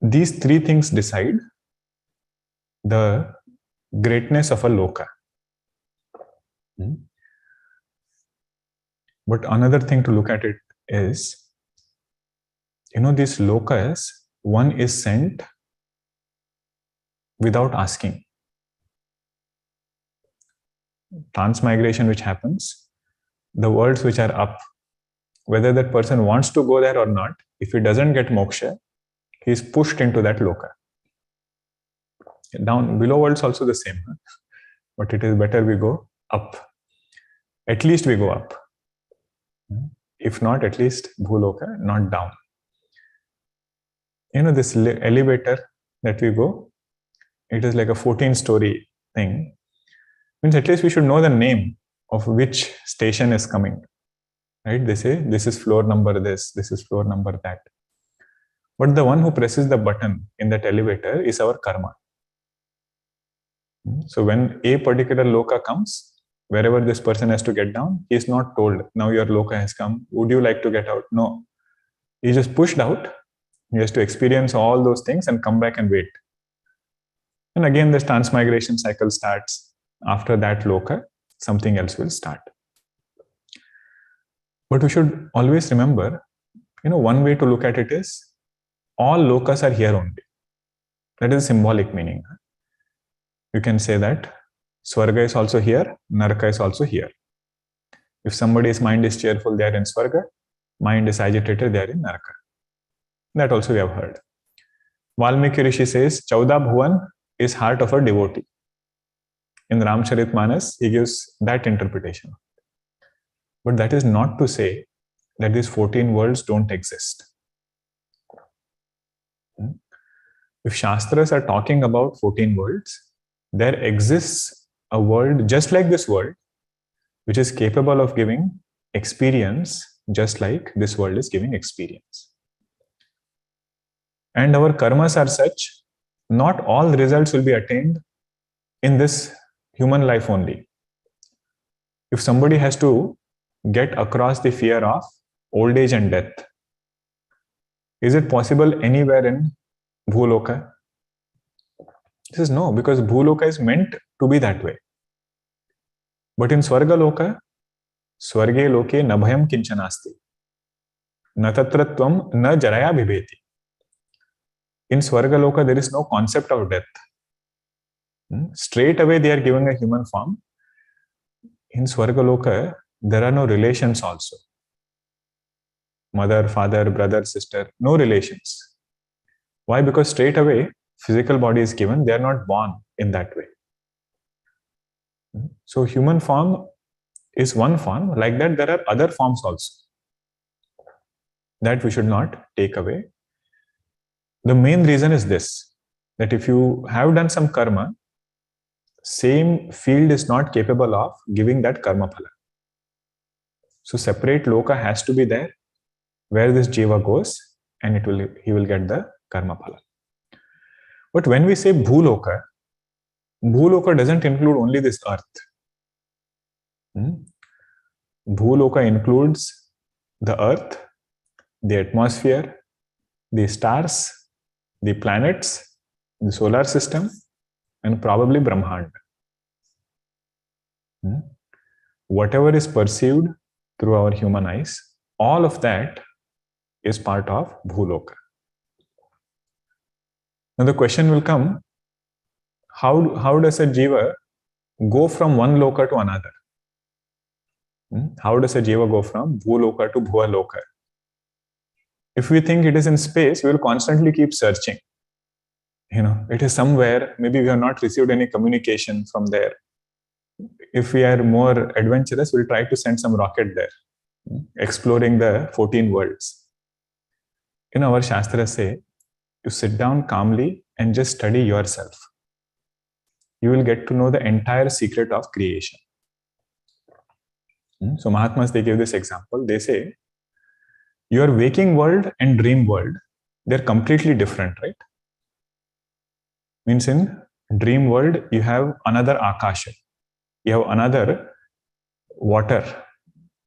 these three things decide the greatness of a loka. But another thing to look at it is, these lokas, one is sent without asking. Transmigration which happens, the worlds which are up, whether that person wants to go there or not, if he doesn't get moksha, he is pushed into that loka. Down below worlds also the same, but it is better we go up. At least we go up. If not, at least bhuloka, not down. This elevator that we go, it is like a 14-story thing. Means at least we should know the name of which station is coming. Right? They say this is floor number this is floor number that. But the one who presses the button in that elevator is our karma. So when a particular loka comes, wherever this person has to get down, he is not told, now your loka has come, would you like to get out? No. He is just pushed out. He has to experience all those things and come back and wait. And again, this transmigration cycle starts. After that loka, something else will start. But we should always remember, one way to look at it is, all lokas are here only. That is a symbolic meaning. You can say that Swarga is also here, Naraka is also here. If somebody's mind is cheerful, they are in Swarga. Mind is agitated, they are in Naraka. That also we have heard. Valmiki Rishi says, Chauda Bhuvan is heart of a devotee. In Ramcharitmanas, he gives that interpretation. But that is not to say that these 14 worlds don't exist. If Shastras are talking about 14 worlds, there exists a world just like this world, which is capable of giving experience just like this world is giving experience. And our karmas are such, not all results will be attained in this human life only. If somebody has to get across the fear of old age and death, is it possible anywhere in Bhuloka? This is no, because Bhuloka is meant to be that way. But in Swarga Loka, Swarge Loke na bhayam kinchanasti, na tatratvam na jaraya bhibeti. In Swarga Loka, there is no concept of death. Straight away, they are giving a human form. In Swarga Loka, there are no relations also. Mother, father, brother, sister, no relations. Why? Because straight away, physical body is given, they are not born in that way. So human form is one form. Like that, there are other forms also. That we should not take away. The main reason is this, that if you have done some karma, same field is not capable of giving that karma phala. So separate loka has to be there. where this jiva goes, and he will get the karma phala. But when we say bhuloka doesn't include only this earth. Bhuloka includes the earth, the atmosphere, the stars, the planets, the solar system, and probably Brahmanda. Whatever is perceived through our human eyes, all of that is part of Bhuloka. Now the question will come, how does a jiva go from one loka to another? How does a jiva go from Bhuloka to Bhualoka? If we think it is in space, we will constantly keep searching. It is somewhere, maybe we have not received any communication from there. If we are more adventurous, we'll try to send some rocket there, exploring the 14 worlds. Our Shastras say, you sit down calmly and just study yourself. You will get to know the entire secret of creation. So Mahatmas, they give this example. They say, your waking world and dream world, they're completely different, right? Means in dream world, you have another akasha. You have another water.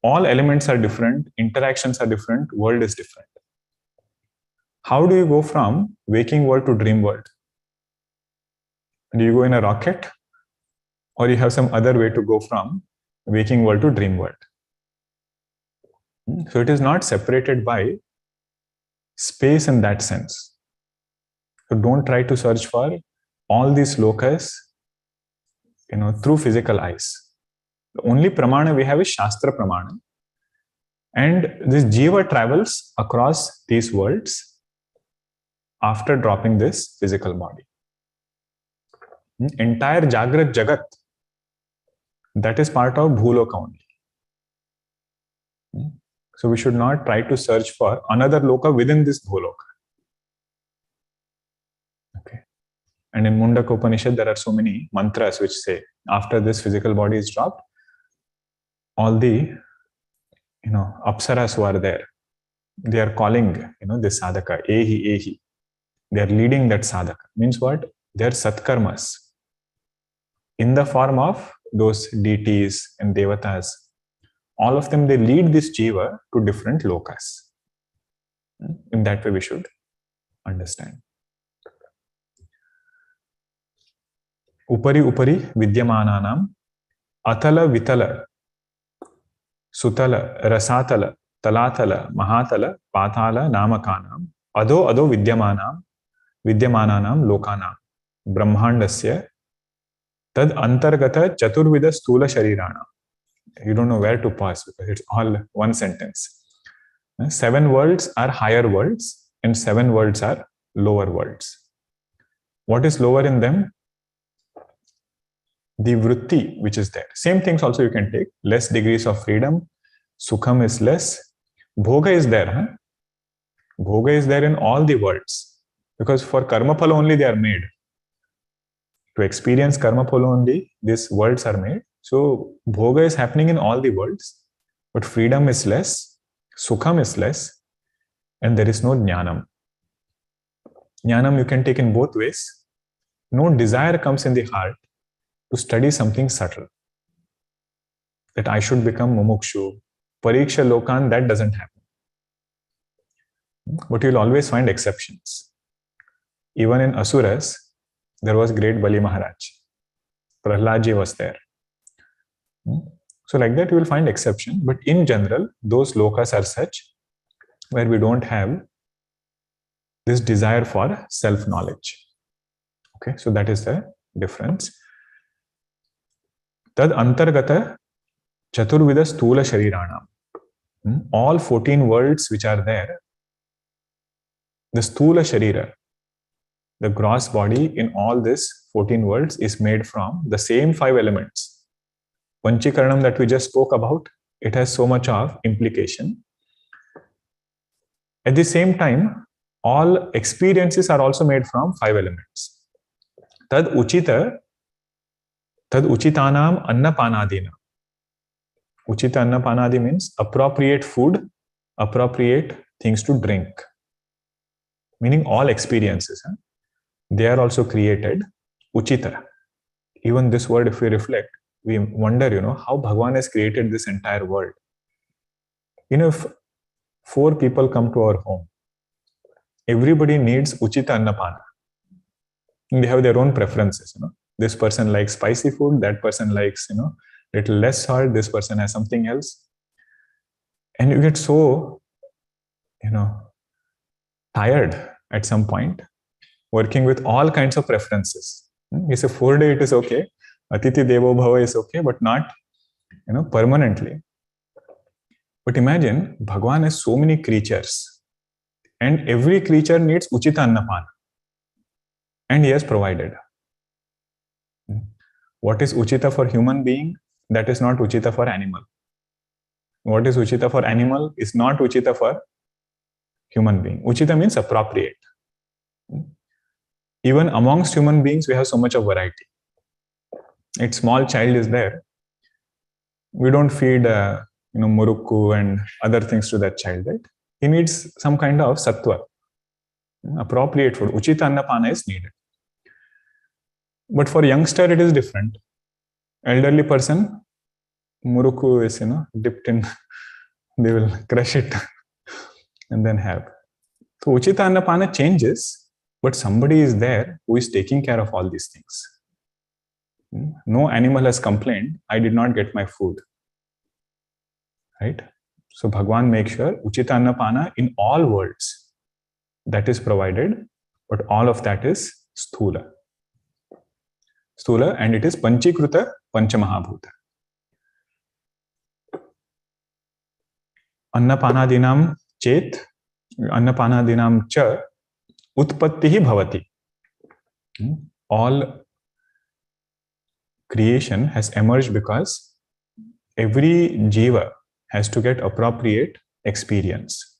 All elements are different, interactions are different, world is different. How do you go from waking world to dream world? Do you go in a rocket? Or you have some other way to go from waking world to dream world? So it is not separated by space in that sense. So don't try to search for all these lokas, through physical eyes. The only pramana we have is Shastra pramana. And this jiva travels across these worlds after dropping this physical body. Entire Jagrat Jagat, that is part of Bhuloka only. So we should not try to search for another loka within this Bhuloka. Okay. And in Mundaka Upanishad, there are so many mantras which say, after this physical body is dropped, all the apsaras who are there, they are calling this sadhaka, ehi, ehi. They are leading that sadhaka. Means what? They are satkarmas. In the form of those deities and devatas, all of them, they lead this jiva to different lokas. In that way, we should understand. Upari vidyamananam atala vitala sutala rasatala talatala mahatala patala namakanam ado vidyamanam lokanam brahmandasya tad antargata chaturvida sthula sharirana. You don't know where to pause because it's all one sentence. 7 worlds are higher worlds and 7 worlds are lower worlds. What is lower in them? The vritti which is there. Same things also you can take. Less degrees of freedom. Sukham is less. Bhoga is there. Bhoga is there in all the worlds. Because for karma phala only they are made. To experience karma phala only, these worlds are made. So bhoga is happening in all the worlds. But freedom is less. Sukham is less. And there is no jnanam. Jnanam you can take in both ways. No desire comes in the heart to study something subtle. That I should become mumukshu. Pariksha lokan, that doesn't happen. But you'll always find exceptions. Even in Asuras, there was great Bali Maharaj. Prahladji was there. So like that, you will find exception. But in general, those lokas are such where we don't have this desire for self-knowledge. Okay, so that is the difference. Tad antargata chaturvida sthula sharirana. All 14 worlds which are there, the sthula sharira, the gross body in all these 14 worlds is made from the same 5 elements. Panchikaranam that we just spoke about, it has so much of implication. At the same time, all experiences are also made from 5 elements. Tad uchitanam annapanadina. Uchita annapanadi means appropriate food, appropriate things to drink. Meaning all experiences, they are also created uchita. Even this word, if we reflect, we wonder, how Bhagwan has created this entire world. If 4 people come to our home, everybody needs uchita annapana. They have their own preferences. This person likes spicy food, that person likes, little less salt, this person has something else. And you get so, tired at some point working with all kinds of preferences. You say 4 days it is okay, Atiti Devo Bhava is okay, but not, permanently. But imagine, Bhagwan has so many creatures, and every creature needs Uchita Annapana. And he has provided. What is Uchita for human being? That is not Uchita for animal. What is Uchita for animal is not Uchita for human being. Uchita means appropriate. Even amongst human beings, we have so much of variety. A small child is there. We don't feed, murukku and other things to that child, right? He needs some kind of sattva, appropriate food. Uchita Annapana is needed. But for youngster, it is different. Elderly person, murukku is, dipped in, they will crush it and then have. So Uchita Annapana changes, but somebody is there who is taking care of all these things. No animal has complained, I did not get my food. Right? So Bhagwan makes sure Uchita Annapana in all worlds, that is provided, but all of that is Sthula. Sthula, and it is Panchikruta Panchamahabhuta. Annapanadinam chet, Annapanadinam cha utpattihi bhavati. All creation has emerged because every jiva has to get appropriate experience.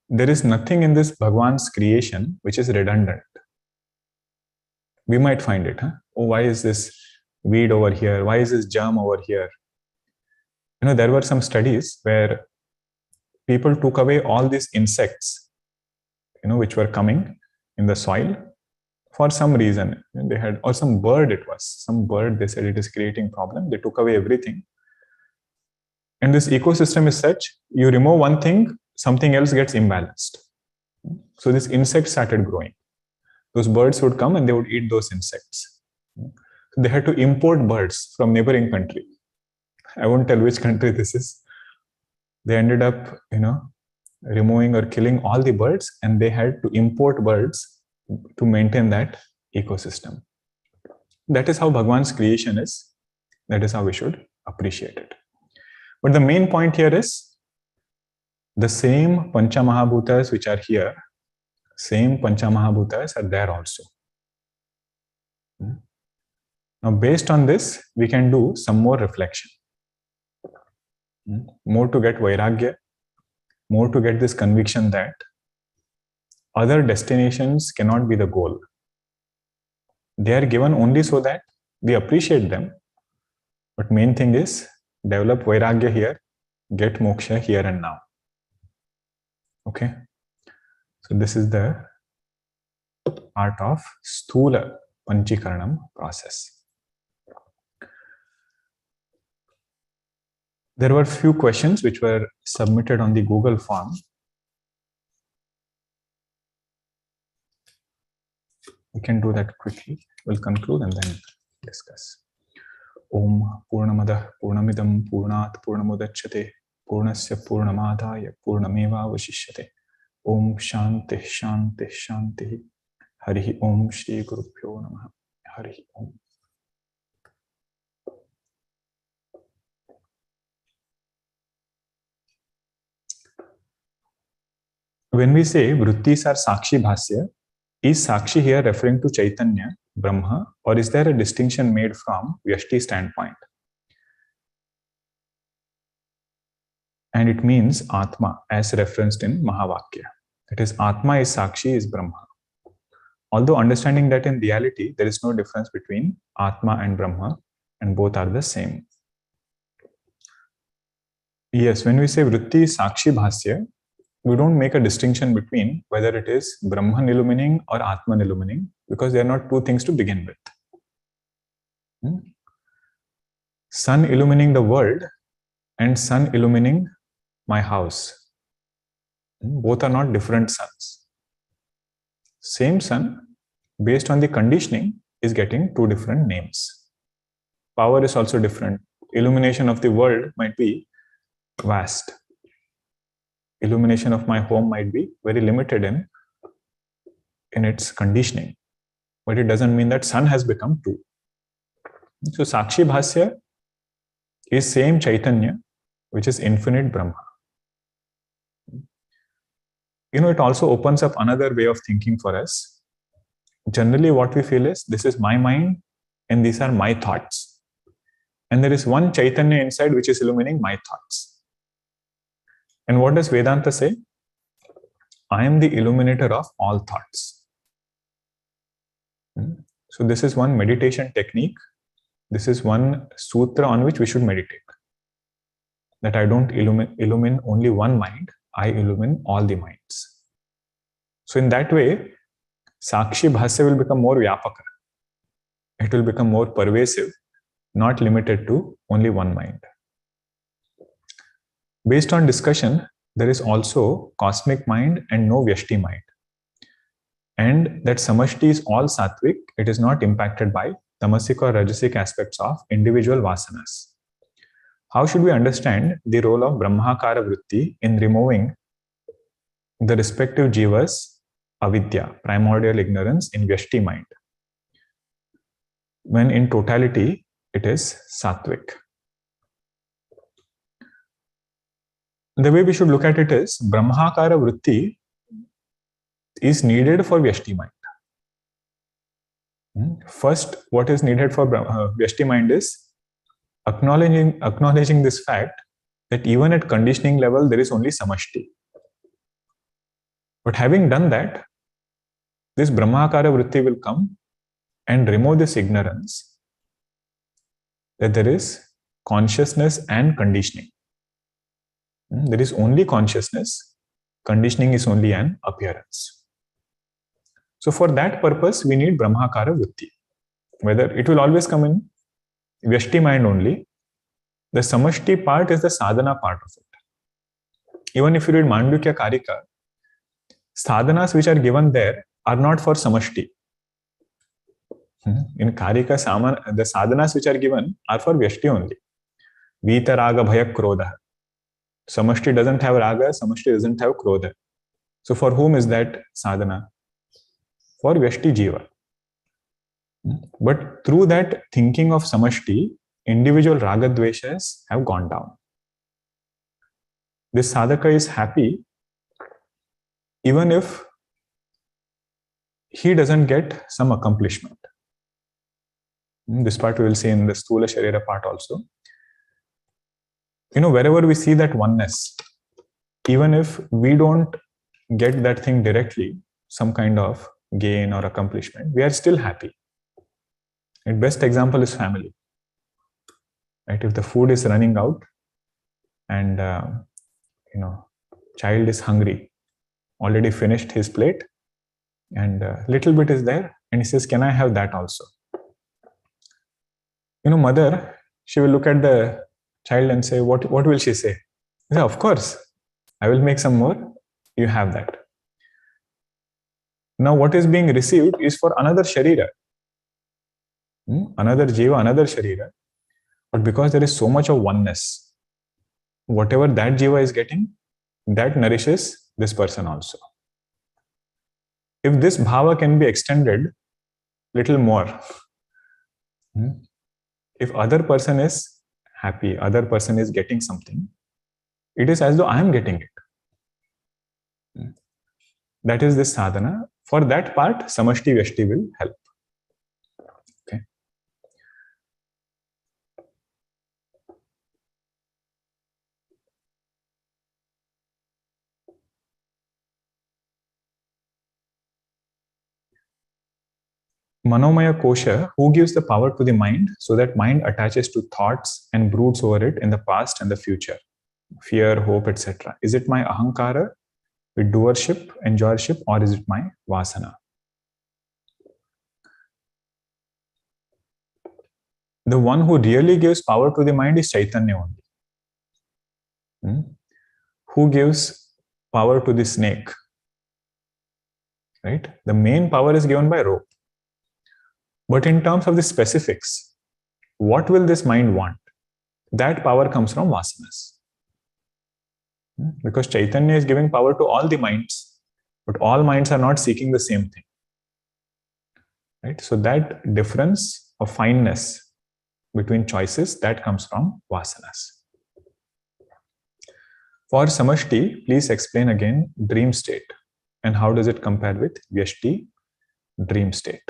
There is nothing in this Bhagwan's creation which is redundant. We might find it. Oh, why is this weed over here? Why is this germ over here? There were some studies where people took away all these insects, which were coming in the soil for some reason. They had, or some bird it was. Some bird, they said it is creating problem. They took away everything. And this ecosystem is such, you remove one thing, something else gets imbalanced. So this insect started growing. Those birds would come and they would eat those insects. So they had to import birds from neighboring country. I won't tell which country this is. They ended up, removing or killing all the birds, and they had to import birds to maintain that ecosystem. That is how Bhagwan's creation is. That is how we should appreciate it. But the main point here is the same Pancha Mahabhutas which are here, same Pancha Mahabhutas are there also. Now, based on this, we can do some more reflection. More to get Vairagya, more to get this conviction that other destinations cannot be the goal. They are given only so that we appreciate them. But main thing is develop Vairagya here, get moksha here and now. Okay? So this is the part of Sthula Panchikaranam process. There were few questions which were submitted on the Google form. We can do that quickly. We'll conclude and then discuss. Om Purnamadah Purnamidam Purnat Purnamudachyate Purnasya Purnamadaya Purnameva Vashishyate. Om Shanti Shanti Shanti. Harihi Om Shri Gurubhyo Namaha. Harihi Om. When we say Vrittis are Sakshi Bhasya, is Sakshi here referring to Chaitanya, Brahma, or is there a distinction made from Vyashti standpoint? And it means Atma as referenced in Mahavakya. That is, Atma is Sakshi, is Brahma. Although understanding that in reality, there is no difference between Atma and Brahma, and both are the same. Yes, when we say vritti is sakshi bhasya, we don't make a distinction between whether it is Brahman illumining or Atman illumining, because they are not two things to begin with. Sun illumining the world and sun illumining my house. Both are not different suns. Same sun, based on the conditioning, is getting two different names. Power is also different. Illumination of the world might be vast. Illumination of my home might be very limited in its conditioning. But it doesn't mean that sun has become two. So Sakshi Bhasya is same Chaitanya, which is infinite Brahma. It also opens up another way of thinking for us. Generally, what we feel is, this is my mind and these are my thoughts. And there is one Chaitanya inside which is illumining my thoughts. And what does Vedanta say? I am the illuminator of all thoughts. So this is one meditation technique. This is one sutra on which we should meditate. That I don't illumine only one mind, I illumine all the minds. So in that way, Sakshi Bhasya will become more Vyapaka. It will become more pervasive, not limited to only one mind. Based on discussion, there is also cosmic mind and no Vyashti mind. And that Samashti is all Sattvic, it is not impacted by tamasic or rajasic aspects of individual vasanas. How should we understand the role of Brahmakara Vritti in removing the respective jivas avidya, primordial ignorance, in Vyashti mind, when in totality it is Sattvic? The way we should look at it is, Brahmakara Vritti is needed for Vyashti mind. First, what is needed for Vyashti mind is acknowledging this fact that even at conditioning level, there is only Samashti. But having done that, this Brahmakara Vritti will come and remove this ignorance that there is consciousness and conditioning. There is only consciousness, conditioning is only an appearance. So for that purpose, we need Brahmakara Vritti. Whether it will always come in Vyashti mind only, the Samashti part is the sadhana part of it. Even if you read Mandukya Karika, sadhanas which are given there are not for Samashti. In Karika, the sadhanas which are given are for Vyashti only. Vita Raga Bhaya Krodha. Samashti doesn't have Raga, Samashti doesn't have Krodha. So for whom is that sadhana? For Vyashti Jiva. But through that thinking of Samashti, individual Raga Dveshas have gone down. This sadhaka is happy even if he doesn't get some accomplishment. This part we will see in the Sthula Sharira part also. Wherever we see that oneness, even if we don't get that thing directly, some kind of gain or accomplishment, we are still happy. The best example is family. Right? If the food is running out and child is hungry, already finished his plate, and little bit is there, and he says, "Can I have that also?" Mother, she will look at the child and say, "What will she say?" Say, "Of course, I will make some more. You have that." Now, what is being received is for another sharira, another jiva, another sharira. But because there is so much of oneness, whatever that jiva is getting, that nourishes this person also. If this bhava can be extended little more, if other person is happy, other person is getting something, it is as though I am getting it. That is this sadhana. For that part, Samashti Vyashti will help. Okay. Manomaya Kosha, who gives the power to the mind so that mind attaches to thoughts and broods over it in the past and the future. fear, hope, etc. Is it my ahankara with doership, enjoyership, or is it my vasana? The one who really gives power to the mind is Chaitanya only. Who gives power to the snake? Right? The main power is given by rope. But in terms of the specifics, what will this mind want? That power comes from vasanas. Because Chaitanya is giving power to all the minds, but all minds are not seeking the same thing. Right? So that difference of fineness between choices, that comes from vasanas. For samashti, please explain again dream state and how does it compare with vyashti, dream state.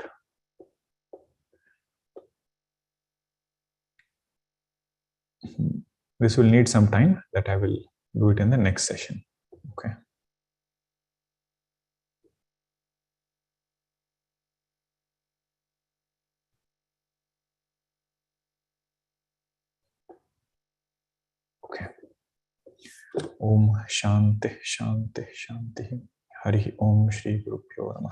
This will need some time, that I will do it in the next session. Okay. Okay. Om Shanti Shanti Shanti. Hari Om Shri Gurubhyo Namaha.